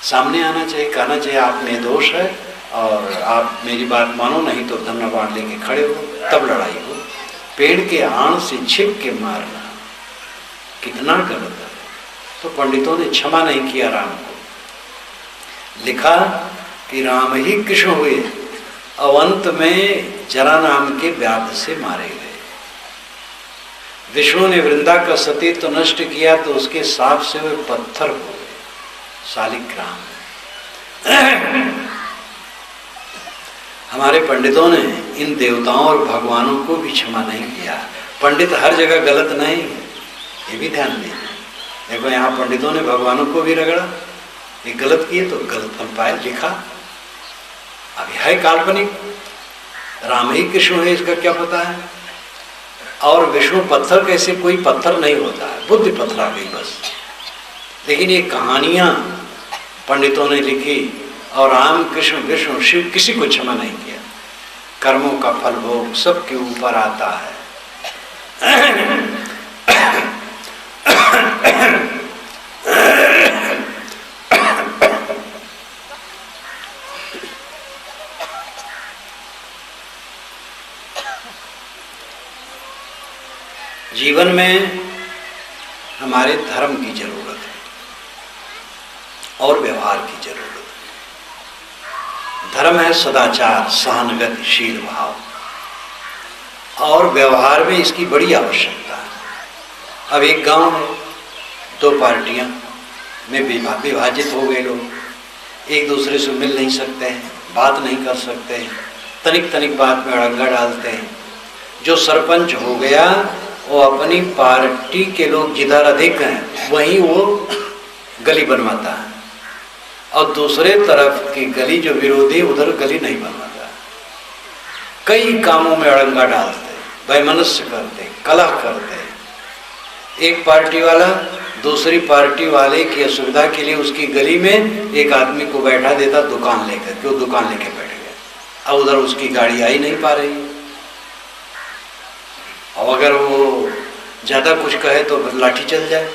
सामने आना चाहिए, कहना चाहिए आप में दोष है और आप मेरी बात मानो, नहीं तो धन्यवाद लेके खड़े हो, तब लड़ाई हो। पेड़ के आड़ से छिप के मारना कितना गलत है। तो पंडितों ने क्षमा नहीं किया राम को। लिखा कि राम ही कृष्ण हुए, अवंत में जरा नाम के व्याध से मारे गए। विष्णु ने वृंदा का सतीत्व नष्ट किया तो उसके साप से वे पत्थर हो गए, शालिग्राम। हमारे पंडितों ने इन देवताओं और भगवानों को भी क्षमा नहीं किया। पंडित हर जगह गलत नहीं है, ये भी ध्यान दें। देखो यहाँ पंडितों ने भगवानों को भी रगड़ा, ये गलत किए तो गलत फल पाए। लिखा अभी है काल्पनिक, राम ही कृष्ण है इसका क्या पता है। और विष्णु पत्थर कैसे, कोई पत्थर नहीं होता है, बुद्धि पत्थर आ गई बस। लेकिन ये कहानियां पंडितों ने लिखी और राम कृष्ण विष्णु शिव किसी को क्षमा नहीं किया। कर्मों का फल भोग सबके ऊपर आता है। जीवन में हमारे धर्म की जरूरत है और व्यवहार की जरूरत है। धर्म है सदाचार, सहानुभूतिशील भाव, और व्यवहार में इसकी बड़ी आवश्यकता है। अब एक गांव है, 2 पार्टियां में विभाजित हो गए लोग, एक दूसरे से मिल नहीं सकते हैं, बात नहीं कर सकते हैं, तनिक तनिक बात में अड़ंगा डालते हैं। जो सरपंच हो गया वो अपनी पार्टी के लोग जिधर अधिक हैं वहीं वो गली बनवाता है, और दूसरे तरफ की गली जो विरोधी उधर गली नहीं बनवाता। कई कामों में अड़ंगा डालते, वैमनस्य करते, कलह करते। एक पार्टी वाला दूसरी पार्टी वाले की असुविधा के लिए उसकी गली में एक आदमी को बैठा देता दुकान लेकर के, वो दुकान लेके बैठ गया। अब उधर उसकी गाड़ी आ ही नहीं पा रही, और अगर वो ज़्यादा कुछ कहे तो लाठी चल जाए।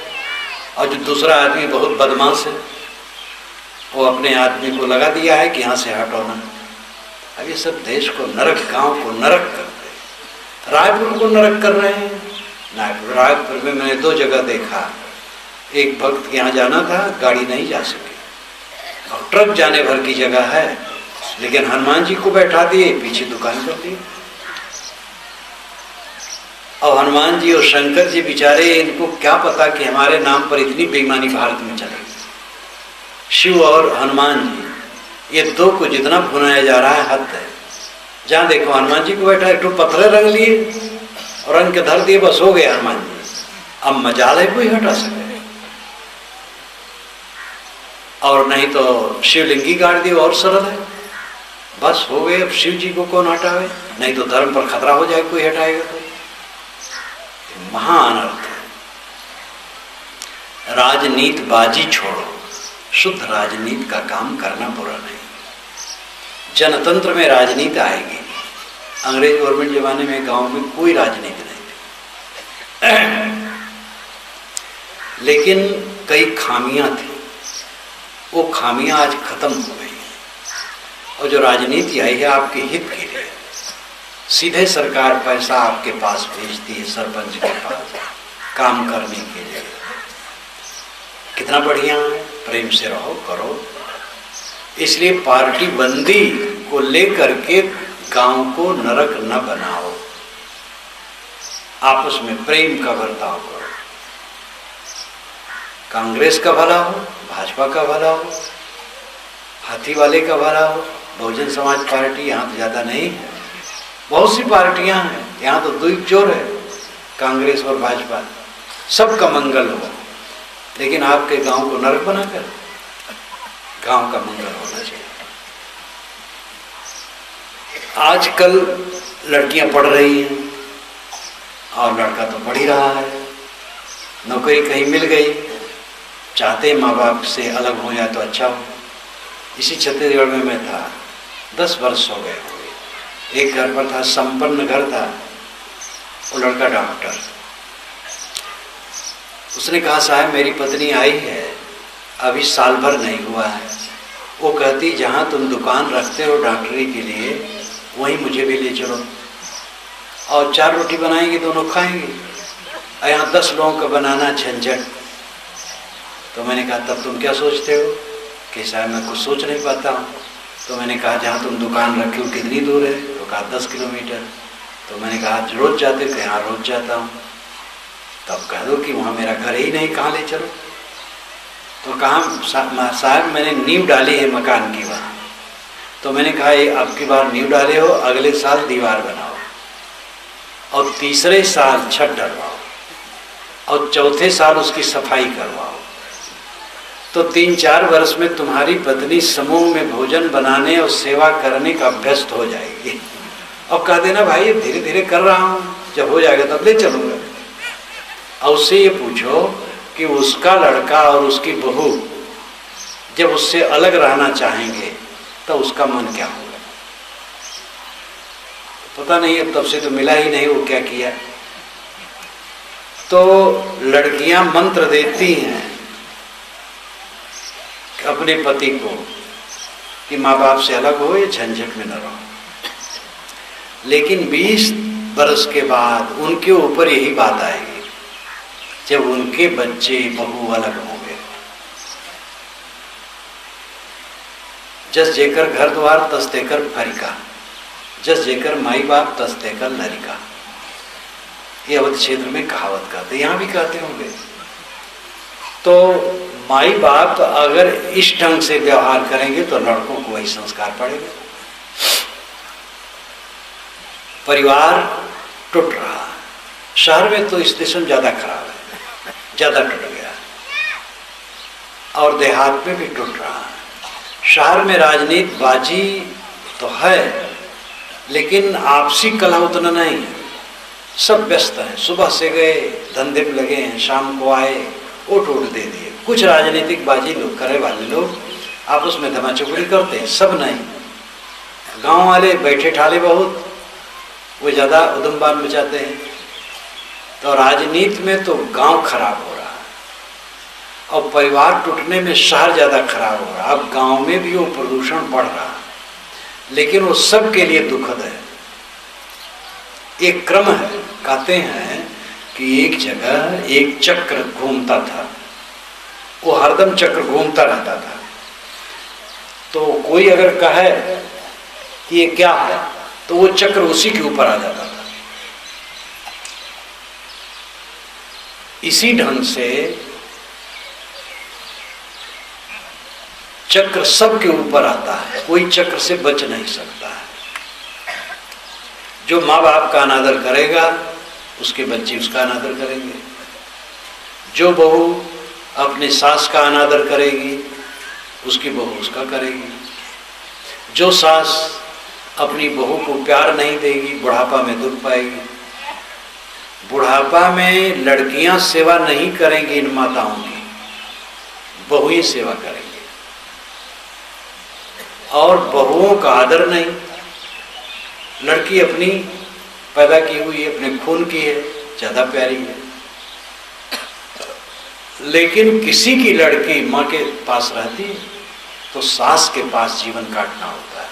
और जो दूसरा आदमी बहुत बदमाश है, वो अपने आदमी को लगा दिया है कि यहाँ से हटो ना। अब ये सब देश को नरक, गांव को नरक करते हैं। रायपुर को नरक कर रहे हैं। रायपुर में मैंने 2 जगह देखा, एक भक्त के यहाँ जाना था, गाड़ी नहीं जा सकी, और ट्रक जाने भर की जगह है, लेकिन हनुमान जी को बैठा दिए, पीछे दुकान कर दी। और हनुमान जी और शंकर जी बेचारे, इनको क्या पता कि हमारे नाम पर इतनी बेईमानी भारत में चलेगी। शिव और हनुमान जी ये दो को जितना भुनाया जा रहा है हद है। जहाँ देखो हनुमान जी को बैठा एक तो पत्थर रंग लिए और रंग के धर दिए, बस हो गए हनुमान जी। अब मजाल है कोई हटा सके, और नहीं तो शिवलिंगी गाड़ दी और सरल है, बस हो गए। अब शिव जी को कौन हटावे, नहीं तो धर्म पर खतरा हो जाए कोई हटाएगा तो। महान अर्थ है। राजनीति बाजी छोड़ो, शुद्ध राजनीति का काम करना बुरा नहीं। जनतंत्र में राजनीति आएगी। अंग्रेज गवर्नमेंट जमाने में गांव में कोई राजनीति नहीं थी, लेकिन कई खामियां थी, वो खामियां आज खत्म हो गई। और जो राजनीति आई है आपके हित के लिए, सीधे सरकार पैसा आपके पास भेजती है सरपंच के पास काम करने के लिए। कितना बढ़िया है, प्रेम से रहो करो। इसलिए पार्टी बंदी को लेकर के गांव को नरक न बनाओ, आपस में प्रेम का बर्ताव करो। कांग्रेस का भला हो, भाजपा का भला हो, हाथी वाले का भला हो, बहुजन समाज पार्टी यहाँ तो ज्यादा नहीं है, बहुत सी पार्टियां हैं, यहाँ तो दो चोर है, कांग्रेस और भाजपा। सबका मंगल हो, लेकिन आपके गांव को नरक बनाकर गांव का मंगल होना चाहिए। आजकल लड़कियां पढ़ रही हैं और लड़का तो पढ़ ही रहा है, नौकरी कहीं मिल गई, चाहते माँ बाप से अलग हो जाए तो अच्छा हो। इसी छत्तीसगढ़ में मैं था, 10 वर्ष हो गए। एक घर पर था, संपन्न घर था, वो लड़का डॉक्टर। उसने कहा साहब मेरी पत्नी आई है, अभी साल भर नहीं हुआ है, वो कहती जहाँ तुम दुकान रखते हो डॉक्टरी के लिए वहीं मुझे भी ले चलो, और 4 रोटी बनाएंगे दोनों खाएंगे, यहाँ 10 लोगों का बनाना झंझट। तो मैंने कहा तब तुम क्या सोचते हो? कि साहब मैं कुछ सोच नहीं पाता हूँ। तो मैंने कहा जहाँ तुम दुकान रखे हो कितनी दूर है? तो कहा 10 किलोमीटर। तो मैंने कहा रोज जाते? कि हाँ रोज जाता हूँ। तब कह दो कि वहाँ मेरा घर ही नहीं, कहाँ ले चलो? तो कहा साहब मैंने नींव डाली है मकान की वहाँ। तो मैंने कहा ये अब की बार नींव डाले हो, अगले साल दीवार बनाओ, और तीसरे साल छत डलवाओ, और चौथे साल उसकी सफाई करवाओ। तो 3-4 वर्ष में तुम्हारी पत्नी समूह में भोजन बनाने और सेवा करने का अभ्यस्त हो जाएगी। अब कह देना भाई धीरे धीरे कर रहा हूँ, जब हो जाएगा तब ले चलूँगा। और उससे ये पूछो कि उसका लड़का और उसकी बहू जब उससे अलग रहना चाहेंगे तो उसका मन क्या होगा? पता नहीं, अब तब से तो मिला ही नहीं वो क्या किया। तो लड़कियां मंत्र देती हैं अपने पति को कि माँ बाप से अलग हो, ये झंझट में न रहो। लेकिन 20 बरस के बाद उनके ऊपर यही बात आएगी जब उनके बच्चे बहू अलग होंगे। जस जेकर घर द्वार तस तेकर फरिका, जस जेकर माई बाप तस तेकर लरिका। ये अवध क्षेत्र में कहावत कहते, यहाँ भी कहते होंगे। तो माई बाप अगर इस ढंग से व्यवहार करेंगे तो लड़कों को वही संस्कार पड़ेगा। परिवार टूट रहा है, शहर में तो इस देश में ज्यादा खराब है, ज्यादा टूट गया, और देहात में भी टूट रहा है। शहर में राजनीति बाजी तो है, लेकिन आपसी कलह उतना नहीं है। सब व्यस्त हैं, सुबह से गए धंधे में लगे हैं, शाम को आए वोट दे दिए। कुछ राजनीतिक बाजी लोग करे वाले लोग आपस में धमाचौकड़ी करते हैं, सब नहीं। गांव वाले बैठे ठाले बहुत, वो ज्यादा उदमबार मचाते हैं। तो राजनीति में तो गांव खराब हो रहा है, और परिवार टूटने में शहर ज्यादा खराब हो रहा है। अब गांव में भी वो प्रदूषण बढ़ रहा है, लेकिन वो सब के लिए दुखद है। एक क्रम है, कहते हैं कि एक जगह एक चक्र घूमता था, वो हरदम चक्र घूमता रहता था। तो कोई अगर कहे कि ये क्या है, तो वो चक्र उसी के ऊपर आ जाता था। इसी ढंग से चक्र सबके ऊपर आता है, कोई चक्र से बच नहीं सकता है। जो माँ बाप का अनादर करेगा उसके बच्चे उसका अनादर करेंगे। जो बहू अपने सास का अनादर करेगी उसकी बहू उसका करेगी। जो सास अपनी बहू को प्यार नहीं देगी बुढ़ापा में दुख पाएगी। बुढ़ापा में लड़कियां सेवा नहीं करेंगी इन माताओं की, बहू ही सेवा करेंगे। और बहुओं का आदर नहीं। लड़की अपनी पैदा की हुई अपने खून की है, ज्यादा प्यारी है। लेकिन किसी की लड़की माँ के पास रहती है तो सास के पास जीवन काटना होता है।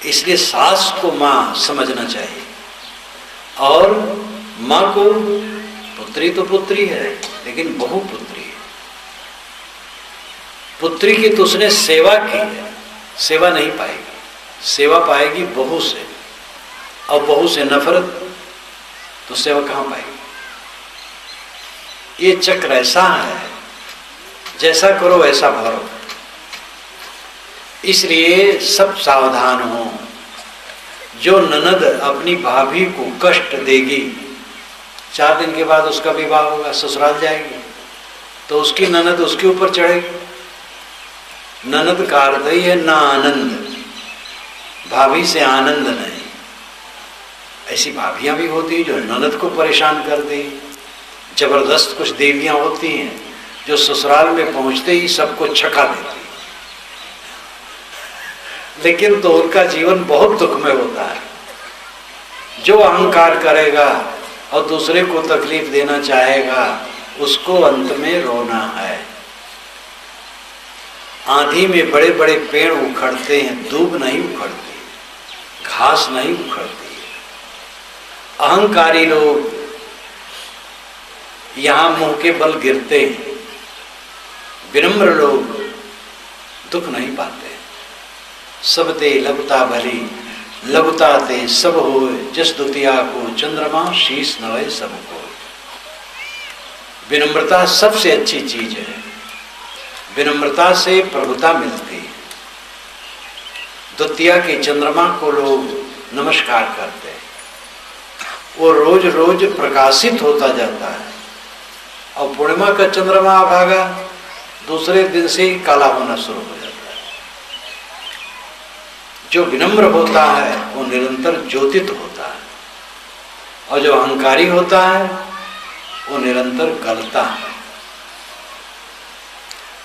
इसलिए सास को माँ समझना चाहिए। और माँ को पुत्री तो पुत्री है लेकिन बहु पुत्री है। पुत्री की तो उसने सेवा की है, सेवा नहीं पाएगी। सेवा पाएगी बहू से, और बहू से नफरत तो सेवा कहाँ पाएगी। ये चक्र ऐसा है, जैसा करो वैसा भरो। इसलिए सब सावधान हो। जो ननद अपनी भाभी को कष्ट देगी, 4 दिन के बाद उसका विवाह होगा, ससुराल जाएगी, तो उसकी ननद उसके ऊपर चढ़ेगी। ननद का अर्थ ही है ना आनंद, भाभी से आनंद नहीं। ऐसी भाभियां भी होती हैं जो ननद को परेशान कर दे। जबरदस्त कुछ देवियां होती हैं जो ससुराल में पहुंचते ही सबको छका देती, लेकिन तो उनका जीवन बहुत दुख में होता है। जो अहंकार करेगा और दूसरे को तकलीफ देना चाहेगा उसको अंत में रोना है। आंधी में बड़े बड़े पेड़ उखड़ते हैं, दूब नहीं उखड़ती, घास नहीं उखड़ती। अहंकारी लोग यहां मुंह के बल गिरते हैं, विनम्र लोग दुख नहीं पाते। सब ते लबता भली लबता ते सब होए, जस दुतिया को चंद्रमा शीश नवे सब को। विनम्रता सबसे अच्छी चीज है। विनम्रता से प्रभुता मिलती है। द्वितीया के चंद्रमा को लोग नमस्कार करते हैं। वो रोज रोज प्रकाशित होता जाता है, और पूर्णिमा का चंद्रमा अभागा दूसरे दिन से ही काला होना शुरू हो जाता है। जो विनम्र होता है वो निरंतर ज्योतित होता है, और जो अहंकारी होता है वो निरंतर गलता है।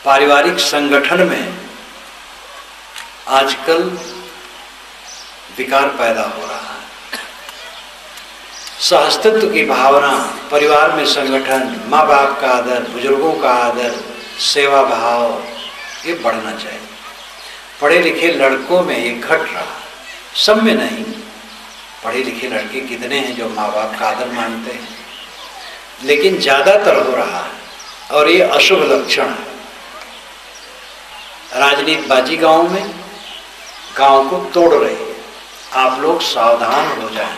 पारिवारिक संगठन में आजकल विकार पैदा हो रहा है। सहअस्तित्व की भावना, परिवार में संगठन, माँ बाप का आदर, बुजुर्गों का आदर, सेवा भाव, ये बढ़ना चाहिए। पढ़े लिखे लड़कों में ये घट रहा है, सब में नहीं। पढ़े लिखे लड़के कितने हैं जो माँ बाप का आदर मानते हैं, लेकिन ज्यादातर हो रहा है, और ये अशुभ लक्षण है। राजनीतिबाजी गांव में गांव को तोड़ रही है। आप लोग सावधान हो जाएं।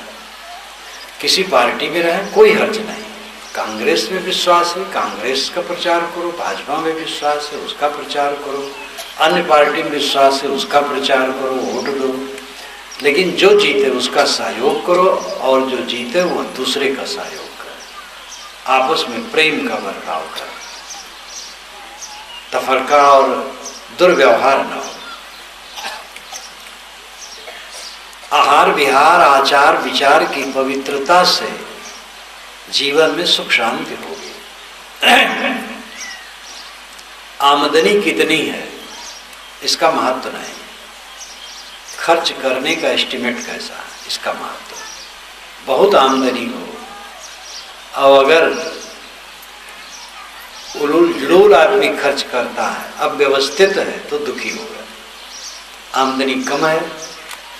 किसी पार्टी में रहें कोई हर्ज नहीं। कांग्रेस में विश्वास है, कांग्रेस का प्रचार करो। भाजपा में विश्वास है, उसका प्रचार करो। अन्य पार्टी में विश्वास है, उसका प्रचार करो, वोट दो। लेकिन जो जीते उसका सहयोग करो, और जो जीते वो दूसरे का सहयोग करे। आपस में प्रेम का बर्ताव करो, तफरका और दुर्व्यवहार न हो। आहार विहार आचार विचार की पवित्रता से जीवन में सुख शांति होगी। आमदनी कितनी है इसका महत्व नहीं, खर्च करने का एस्टिमेट कैसा है इसका महत्व। बहुत आमदनी हो और अगर उलूल आदमी खर्च करता है, अव्यवस्थित है, तो दुखी होगा। आमदनी कम है,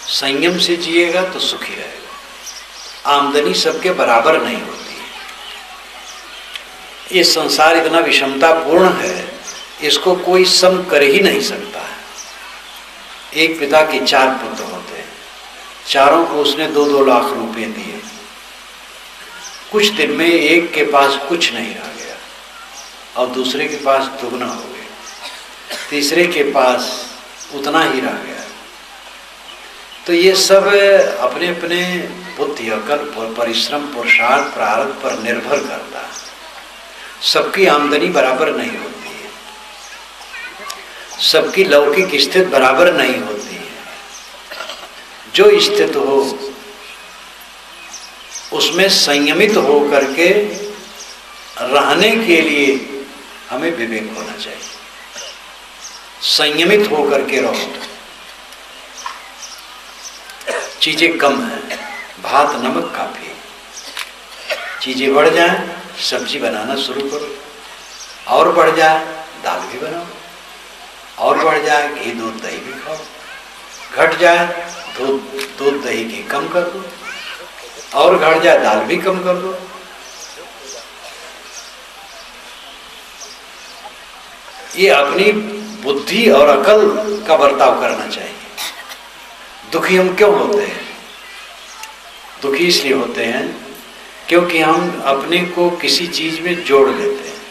संयम से जिएगा तो सुखी रहेगा। आमदनी सबके बराबर नहीं होती है। ये संसार इतना विषमतापूर्ण है, इसको कोई सम कर ही नहीं सकता है। एक पिता के 4 पुत्र होते हैं, चारों को उसने 2-2 लाख रुपए दिए। कुछ दिन में एक के पास कुछ नहीं रह गया और दूसरे के पास दुगना हो गया। तीसरे के पास उतना ही रह गया। तो ये सब अपने अपने बुद्धि, अकल, परिश्रम, पुरुषार्थ, प्रारब्ध पर निर्भर करता है। सबकी आमदनी बराबर नहीं होती है, सबकी लौकिक स्थिति बराबर नहीं होती है। जो स्थित हो उसमें संयमित हो करके रहने के लिए हमें विवेक होना चाहिए। संयमित हो करके रहो। चीजें कम है, भात नमक काफी। चीजें बढ़ जाए, सब्जी बनाना शुरू करो, और बढ़ जाए दाल भी बनाओ, और बढ़ जाए घी दूध दही भी खाओ, घट जाए दूध दही घी कम कर दो, और घट जाए दाल भी कम कर दो। ये अपनी बुद्धि और अकल का बर्ताव करना चाहिए। दुखी हम क्यों होते हैं? दुखी इसलिए होते हैं क्योंकि हम अपने को किसी चीज में जोड़ लेते हैं।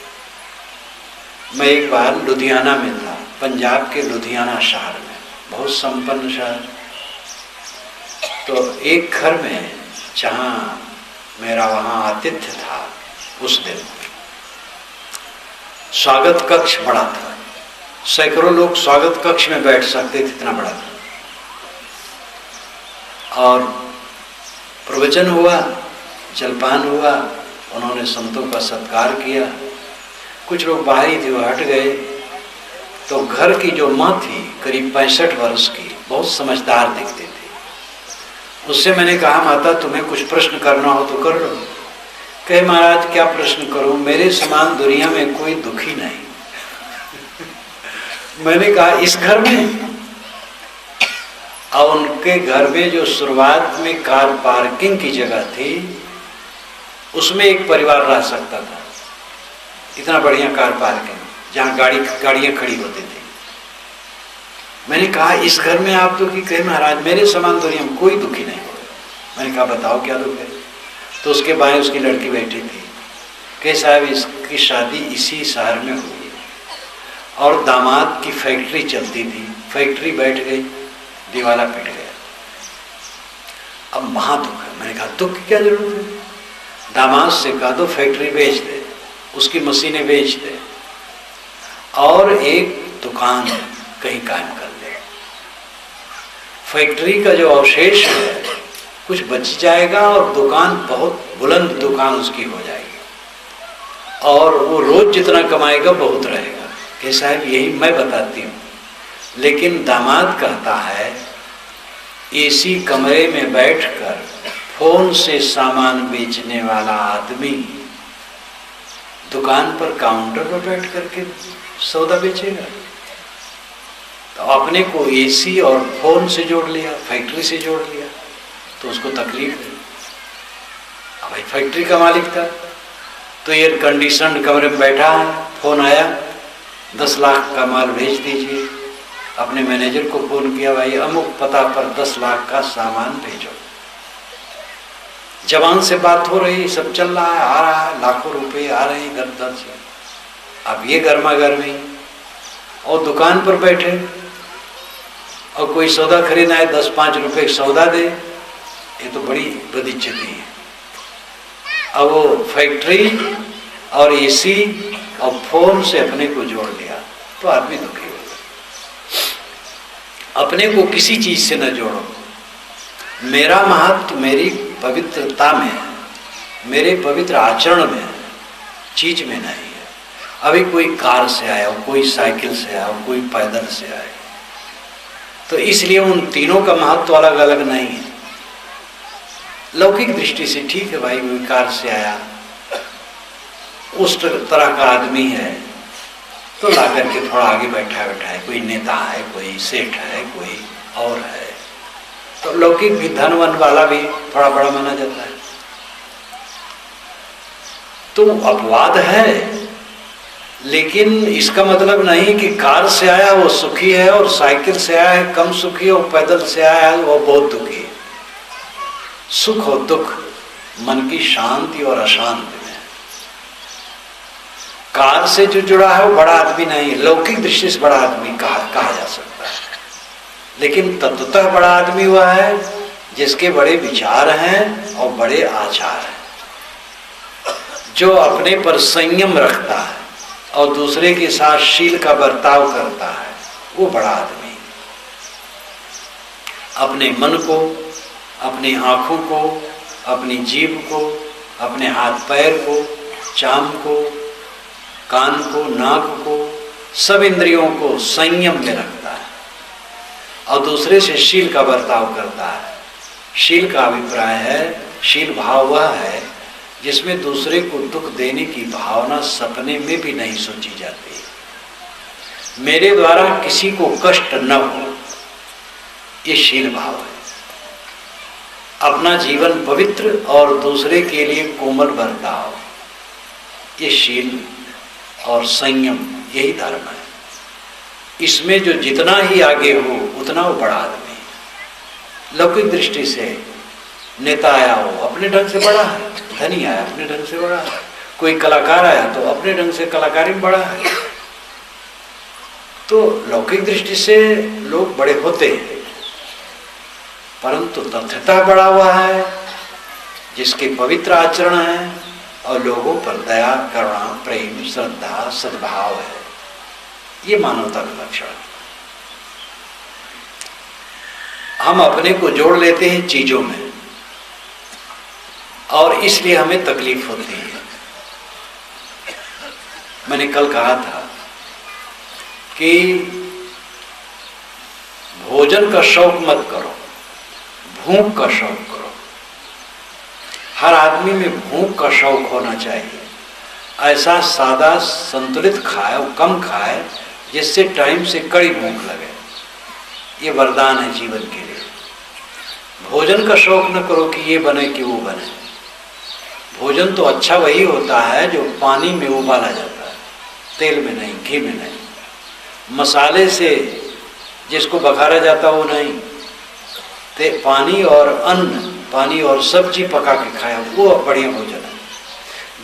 मैं एक बार लुधियाना में था, पंजाब के लुधियाना शहर में, बहुत संपन्न शहर। तो एक घर में जहाँ मेरा वहाँ आतिथ्य था, उस दिन स्वागत कक्ष बड़ा था, सैकड़ों लोग स्वागत कक्ष में बैठ सकते थे, इतना बड़ा था। और प्रवचन हुआ, जलपान हुआ, उन्होंने संतों का सत्कार किया। कुछ लोग बाहरी थे, वो हट गए। तो घर की जो माँ थी, करीब 65 वर्ष की, बहुत समझदार दिखती थी। उससे मैंने कहा, माता तुम्हें कुछ प्रश्न करना हो तो कर लो। कहे, महाराज क्या प्रश्न करूं, मेरे समान दुनिया में कोई दुखी नहीं। मैंने कहा, इस घर में? और उनके घर में जो शुरुआत में कार पार्किंग की जगह थी, उसमें एक परिवार रह सकता था। इतना बढ़िया कार पार्किंग, जहाँ गाड़ियां खड़ी होती थी। मैंने कहा, इस घर में आप दुखी? कहे, महाराज मेरे समान दुनिया में कोई दुखी नहीं हो। मैंने कहा, बताओ क्या दुख है? तो उसके बाएं उसकी लड़की बैठी थी। कहे, साहब इसकी शादी इसी शहर में हुई और दामाद की फैक्ट्री चलती थी, फैक्ट्री बैठ गई, दिवाला पिट गया। अब महा दुख है। मैंने कहा, दुख की क्या जरूरत है? दामाद से कहा दो फैक्ट्री बेच दे, उसकी मशीनें बेच दे, और एक दुकान कहीं कायम कर दे। फैक्ट्री का जो अवशेष है कुछ बच जाएगा और दुकान, बहुत बुलंद दुकान उसकी हो जाएगी, और वो रोज जितना कमाएगा बहुत रहेगा। कि साहब यही मैं बताती हूँ। लेकिन दामाद कहता है, एसी कमरे में बैठकर फोन से सामान बेचने वाला आदमी दुकान पर काउंटर पर बैठ करके सौदा बेचेगा? तो अपने को एसी और फोन से जोड़ लिया, फैक्ट्री से जोड़ लिया, तो उसको तकलीफ है। अब भाई फैक्ट्री का मालिक था, तो एयर कंडीशन कमरे में बैठा है, फोन आया, 10 लाख का माल भेज दीजिए। अपने मैनेजर को फोन किया, भाई अमुक पता पर 10 लाख का सामान भेजो। जवान से बात हो रही, सब चल रहा है, आ रहा है, लाखों रुपए आ रहे हैं इधर उधर से। अब ये गर्मा गर्मी, और दुकान पर बैठे, और कोई सौदा खरीदना है, 10-5 रुपए सौदा दे, ये तो बड़ी बदइज्जती है। अब वो फैक्ट्री और एसी और फोन से अपने को जोड़ लिया, तो आदमी दुखी हो। अपने को किसी चीज से न जोड़ो। मेरा महत्व मेरी पवित्रता में है, मेरे पवित्र आचरण में है, चीज में नहीं है। अभी कोई कार से आया हो, कोई साइकिल से आया हो, कोई पैदल से आया, तो इसलिए उन तीनों का महत्व अलग अलग नहीं है। लौकिक दृष्टि से ठीक है भाई, कोई कार से आया, उस तरह का आदमी है, तो ला करके थोड़ा आगे बैठा है, कोई नेता है, कोई सेठ है, कोई और है, तो लौकिक भी धनवन वाला भी थोड़ा बड़ा माना जाता है। तो अपवाद है, लेकिन इसका मतलब नहीं कि कार से आया वो सुखी है और साइकिल से आया है कम सुखी, और पैदल से आया है वो बहुत दुखी है। सुख और दुख मन की शांति और अशांति में। कार से जो जुड़ा है वो बड़ा आदमी नहीं, लौकिक दृष्टि से बड़ा आदमी कहा जा सकता है, लेकिन तत्वतः बड़ा आदमी हुआ है जिसके बड़े विचार हैं और बड़े आचार हैं, जो अपने पर संयम रखता है और दूसरे के साथ शील का बर्ताव करता है, वो बड़ा आदमी। अपने मन को, अपनी आँखों को, अपनी जीभ को, अपने हाथ पैर को, चाम को, कान को, नाक को, सब इंद्रियों को संयम में रखता है और दूसरे से शील का बर्ताव करता है। शील का अभिप्राय है, शील भाव वह है जिसमें दूसरे को दुख देने की भावना सपने में भी नहीं सोची जाती। मेरे द्वारा किसी को कष्ट न हो, ये शील भाव है। अपना जीवन पवित्र और दूसरे के लिए कोमल बर्ताव, ये शील और संयम, यही धर्म है। इसमें जो जितना ही आगे हो उतना वो बड़ा आदमी है। लौकिक दृष्टि से नेता आया हो अपने ढंग से बड़ा है, धनी आया अपने ढंग से बड़ा है, कोई कलाकार आया तो अपने ढंग से कलाकारी में बड़ा है। तो लौकिक दृष्टि से लोग बड़े होते हैं, परंतु तथ्यतः बड़ा हुआ है जिसके पवित्र आचरण है और लोगों पर दया, करुणा, प्रेम, श्रद्धा, सद्भाव है। ये मानवता का लक्षण है। हम अपने को जोड़ लेते हैं चीजों में और इसलिए हमें तकलीफ होती है। मैंने कल कहा था कि भोजन का शौक मत करो, भूख का शौक करो। हर आदमी में भूख का शौक होना चाहिए। ऐसा सादा संतुलित खाए, कम खाए, जिससे टाइम से कड़ी भूख लगे। ये वरदान है जीवन के लिए। भोजन का शौक न करो कि ये बने कि वो बने। भोजन तो अच्छा वही होता है जो पानी में उबाला जाता है, तेल में नहीं, घी में नहीं, मसाले से जिसको बघारा जाता वो नहीं। पानी और अन्न, पानी और सब्जी पका के खाया, वो बढ़िया भोजन है।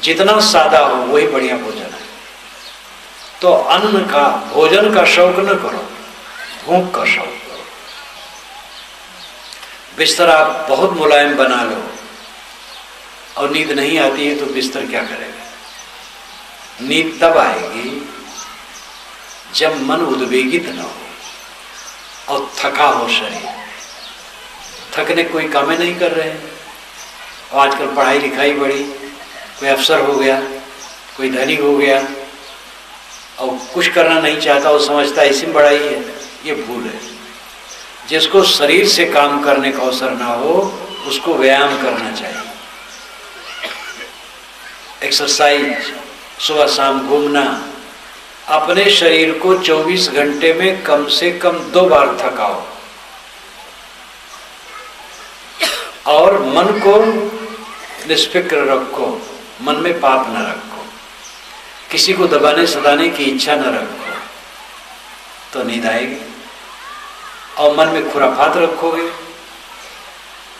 जितना सादा हो वही बढ़िया भोजन है। तो अन्न का, भोजन का शौक न करो, भूख का शौक करो। बिस्तर आप बहुत मुलायम बना लो और नींद नहीं आती है तो बिस्तर क्या करेगा? नींद तब आएगी जब मन उद्वेगित न हो और थका हो शरीर। थकने कोई काम नहीं कर रहे हैं। और आजकल पढ़ाई लिखाई बढ़ी, कोई अफसर हो गया, कोई धनी हो गया और कुछ करना नहीं चाहता, वो समझता है इसी में बड़ाई है। ये भूल है। जिसको शरीर से काम करने का अवसर ना हो उसको व्यायाम करना चाहिए। एक्सरसाइज, सुबह शाम घूमना। अपने शरीर को 24 घंटे में कम से कम 2 बार थकाओ और मन को निष्फिक्र रखो, मन में पाप न रखो, किसी को दबाने सताने की इच्छा न रखो, तो नींद आएगी। और मन में खुराफात रखोगे,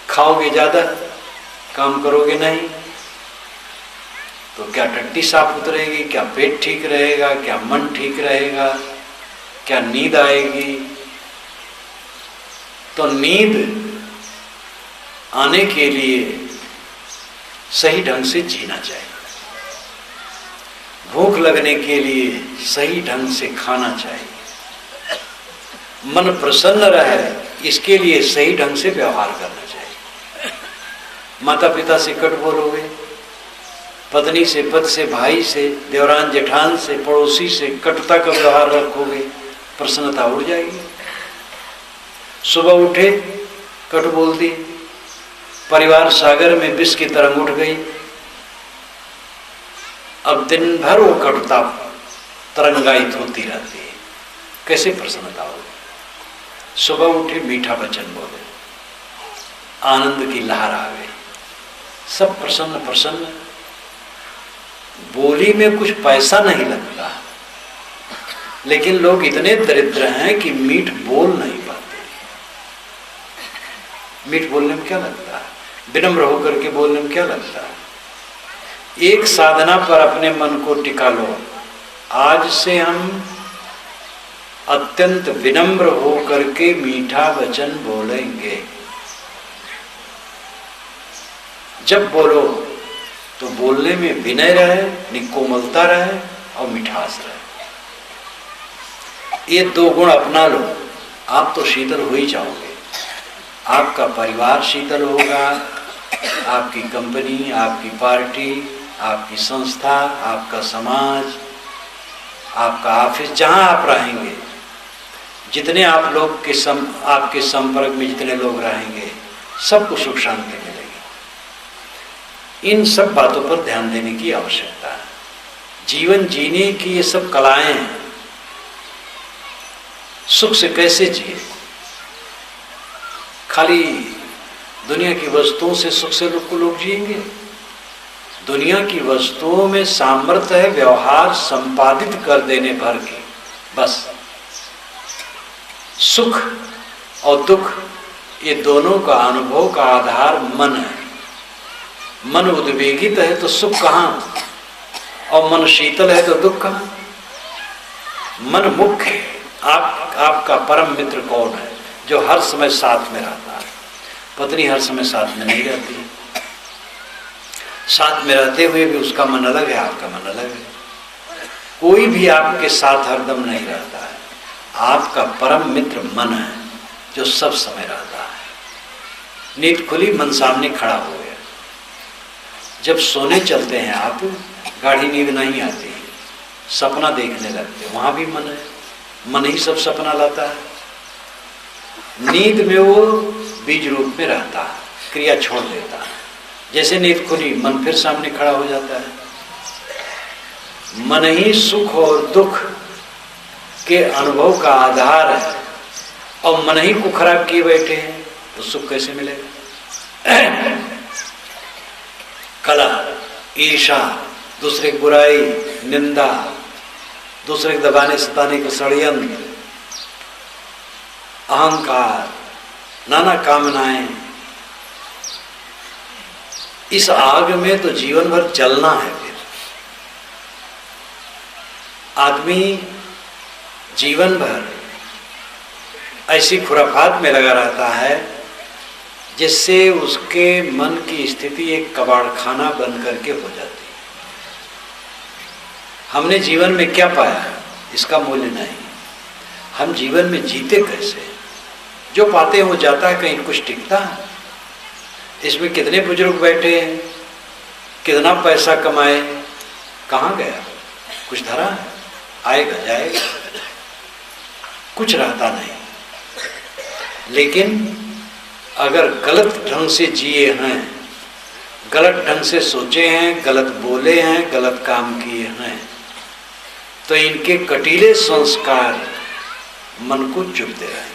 खाओगे ज्यादा, काम करोगे नहीं, तो क्या टट्टी साफ उतरेगी, क्या पेट ठीक रहेगा, क्या मन ठीक रहेगा, क्या नींद आएगी? तो नींद आने के लिए सही ढंग से जीना चाहिए। भूख लगने के लिए सही ढंग से खाना चाहिए। मन प्रसन्न रहे इसके लिए सही ढंग से व्यवहार करना चाहिए। माता पिता से कट बोलोगे, पत्नी से, पति से, भाई से, देवरान जेठान से, पड़ोसी से कटुता का व्यवहार रखोगे, प्रसन्नता उड़ जाएगी। सुबह उठे, कटु बोल दी, परिवार सागर में विष की तरंग उठ गई। अब दिन भर वो कटुता तरंगायित होती रहती है, कैसे प्रसन्नता होगी? सुबह उठे, मीठा वचन बोले, आनंद की लहर आ गई, सब प्रसन्न प्रसन्न। बोली में कुछ पैसा नहीं लगता, लेकिन लोग इतने दरिद्र हैं कि मीठ बोल नहीं पाते। मीठ बोलने में क्या लगता है? विनम्र होकर के बोलने में क्या लगता है? एक साधना पर अपने मन को टिका लो, आज से हम अत्यंत विनम्र हो करके मीठा वचन बोलेंगे। जब बोलो तो बोलने में विनय रहे, निकोमलता रहे और मिठास रहे। ये दो गुण अपना लो, आप तो शीतल हो ही जाओगे। आपका परिवार शीतल होगा, आपकी कंपनी, आपकी पार्टी, आपकी संस्था, आपका समाज, आपका ऑफिस, जहां आप रहेंगे, जितने आप लोग के आपके संपर्क में जितने लोग रहेंगे, सबको सुख शांति मिलेगी। इन सब बातों पर ध्यान देने की आवश्यकता है। जीवन जीने की ये सब कलाएं हैं। सुख से कैसे जिए? खाली दुनिया की वस्तुओं से सुख से लोग जिएंगे? दुनिया की वस्तुओं में सामर्थ्य है व्यवहार संपादित कर देने भर की, बस। सुख और दुख ये दोनों का अनुभव का आधार मन है। मन उद्वेगित है तो सुख कहाँ, और मन शीतल है तो दुख कहाँ? मन मुख्य है। आपका परम मित्र कौन है? जो हर समय साथ में रहता है। पत्नी हर समय साथ में नहीं रहती, साथ में रहते हुए भी उसका मन अलग है, आपका मन अलग है। कोई भी आपके साथ हरदम नहीं रहता है। आपका परम मित्र मन है जो सब समय रहता है। नींद खुली, मन सामने खड़ा हो गया। जब सोने चलते हैं आप, गाढ़ी नींद नहीं आती, सपना देखने लगते, वहां भी मन है। मन ही सब सपना लाता है। नींद में वो बीज रूप में रहता है, क्रिया छोड़ देता है। जैसे नींद खुली, मन फिर सामने खड़ा हो जाता है। मन ही सुख और दुख के अनुभव का आधार है, और मन ही को खराब किए बैठे हैं तो सुख कैसे मिलेगा? कला, ईर्षा, दूसरे की बुराई, निंदा, दूसरे के दबाने सताने का षड्यंत्र, अहंकार, नाना कामनाएं, इस आग में तो जीवन भर जलना है। फिर आदमी जीवन भर ऐसी खुराफात में लगा रहता है जिससे उसके मन की स्थिति एक कबाड़खाना बन करके हो जाती है। हमने जीवन में क्या पाया इसका मूल्य नहीं। हम जीवन में जीते कैसे? जो पाते हैं वो जाता है, कहीं कुछ टिकता है? इसमें कितने बुजुर्ग बैठे हैं, कितना पैसा कमाए, कहाँ गया? कुछ धरा है? आएगा जाएगा, कुछ रहता नहीं। लेकिन अगर गलत ढंग से जिए हैं, गलत ढंग से सोचे हैं, गलत बोले हैं, गलत काम किए हैं, तो इनके कटीले संस्कार मन को चुभते रहेंगे।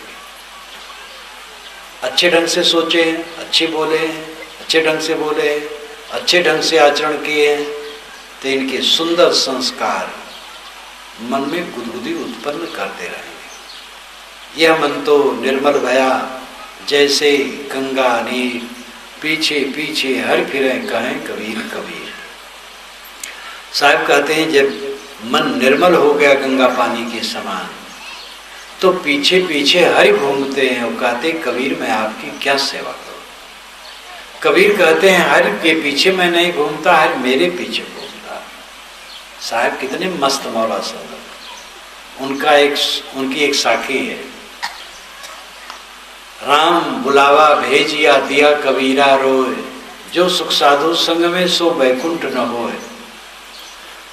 अच्छे ढंग से सोचे हैं, अच्छे बोले हैं, अच्छे ढंग से बोले हैं, अच्छे ढंग से आचरण किए हैं, तो इनके सुंदर संस्कार मन में गुदगुदी उत्पन्न करते रहेंगे। यह मन तो निर्मल भया जैसे गंगा नीर, पीछे पीछे हर फिरे कहें कबीर कबीर। साहब कहते हैं जब मन निर्मल हो गया गंगा पानी के समान, तो पीछे पीछे हरि घूमते हैं और कहते कबीर मैं आपकी क्या सेवा करूं। कबीर कहते हैं हरि के पीछे मैं नहीं घूमता, हरि मेरे पीछे घूमता। साहब कितने मस्त मौला साहब। उनकी एक साखी है, राम बुलावा भेजिया दिया कबीरा रोए, जो सुख साधु संग में सो बैकुंठ न होए।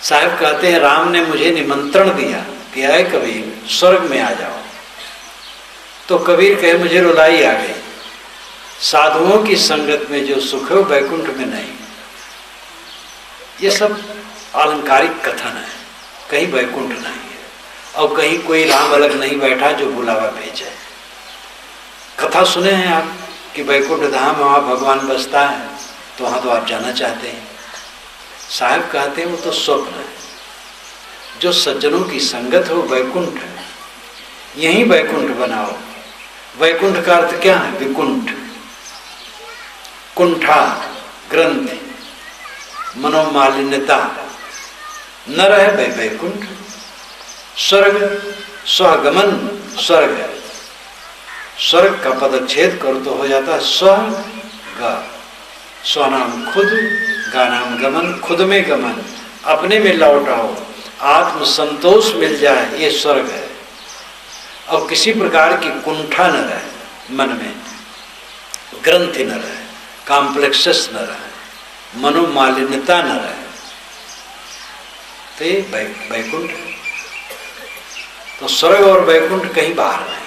साहब कहते हैं राम ने मुझे निमंत्रण दिया कि आए कबीर स्वर्ग में आ जाओ, तो कबीर कहे मुझे रुलाई आ गई। साधुओं की संगत में जो सुख है वो बैकुंठ में नहीं। ये सब आलंकारिक कथन है, कहीं बैकुंठ नहीं है और कहीं कोई राम अलग नहीं बैठा जो बुलावा भेजे। कथा सुने हैं आप कि बैकुंठ धाम वहाँ भगवान बसता है, तो वहाँ तो आप जाना चाहते हैं। साहब कहते हैं वो तो स्वप्न है। जो सज्जनों की संगत हो वैकुंठ है, यही वैकुंठ बनाओ। वैकुंठ का अर्थ क्या है? विकुंठ, कुंठा, ग्रंथि, मनोमालिन्यता न रहे वैकुंठ। स्वर्ग स्वगमन स्वर्ग है, स्वर्ग का पदच्छेद कर तो हो जाता है स्वर्ग। स्वनाम खुद, गानाम गमन, खुद में गमन, अपने में लौट आओ, आत्म संतोष मिल जाए, ये स्वर्ग है। और किसी प्रकार की कुंठा न रहे मन में, ग्रंथि न रहे, कॉम्प्लेक्सेस न रहे, मनोमालिन्यता न रहे, तो ये वैकुंठ है। तो स्वर्ग और वैकुंठ कहीं बाहर नहीं,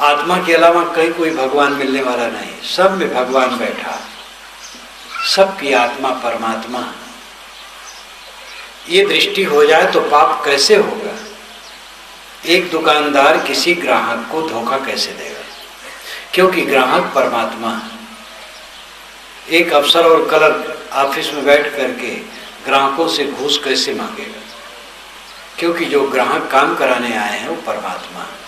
आत्मा के अलावा कहीं कोई भगवान मिलने वाला नहीं, सब में भगवान बैठा, सबकी आत्मा परमात्मा। ये दृष्टि हो जाए तो पाप कैसे होगा? एक दुकानदार किसी ग्राहक को धोखा कैसे देगा? क्योंकि ग्राहक परमात्मा है। एक अफसर और क्लर्क ऑफिस में बैठ करके ग्राहकों से घूस कैसे मांगेगा? क्योंकि जो ग्राहक काम कराने आए हैं वो परमात्मा है,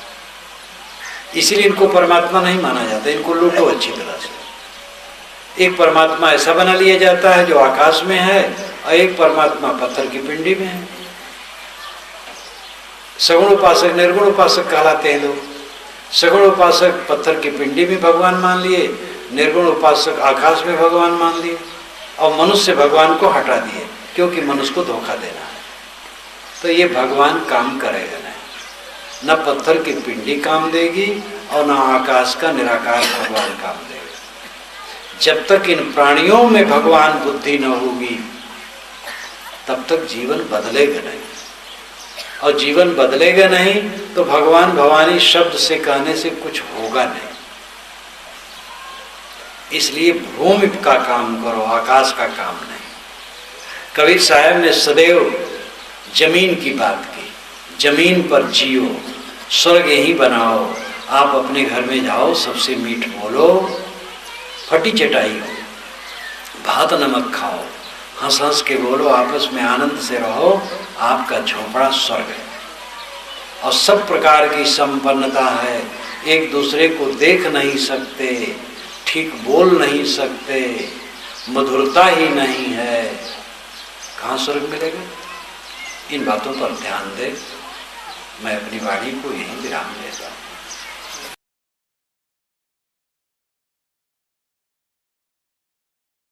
इसलिए इनको परमात्मा नहीं माना जाता, इनको लूटो अच्छी तरह से। एक परमात्मा ऐसा बना लिया जाता है जो आकाश में है, और एक परमात्मा पत्थर की पिंडी में है। सगुण उपासक निर्गुण उपासक कहलाते हैं लोग। सगुण उपासक पत्थर की पिंडी में भगवान मान लिए, निर्गुण उपासक आकाश में भगवान मान लिए, और मनुष्य भगवान को हटा दिए, क्योंकि मनुष्य को धोखा देना है। तो ये भगवान काम करेगा नहीं, न पत्थर की पिंडी काम देगी और न आकाश का निराकार भगवान काम देगा। जब तक इन प्राणियों में भगवान बुद्धि न होगी तब तक जीवन बदलेगा नहीं, और जीवन बदलेगा नहीं तो भगवान भवानी शब्द से कहने से कुछ होगा नहीं। इसलिए भूमि का काम करो, आकाश का काम नहीं। कबीर साहब ने सदैव जमीन की बात की, जमीन पर जियो, स्वर्ग यही बनाओ, आप अपने घर में जाओ, सबसे मीठ बोलो, फटी चटाई हो, भात नमक खाओ, हंस हंस के बोलो, आपस में आनंद से रहो, आपका झोपड़ा स्वर्ग है। और सब प्रकार की संपन्नता है, एक दूसरे को देख नहीं सकते, ठीक बोल नहीं सकते, मधुरता ही नहीं है, कहाँ स्वर्ग मिलेगा? इन बातों पर ध्यान दे। मैं अपनी वाणी को यहीं विराम देता हूँ।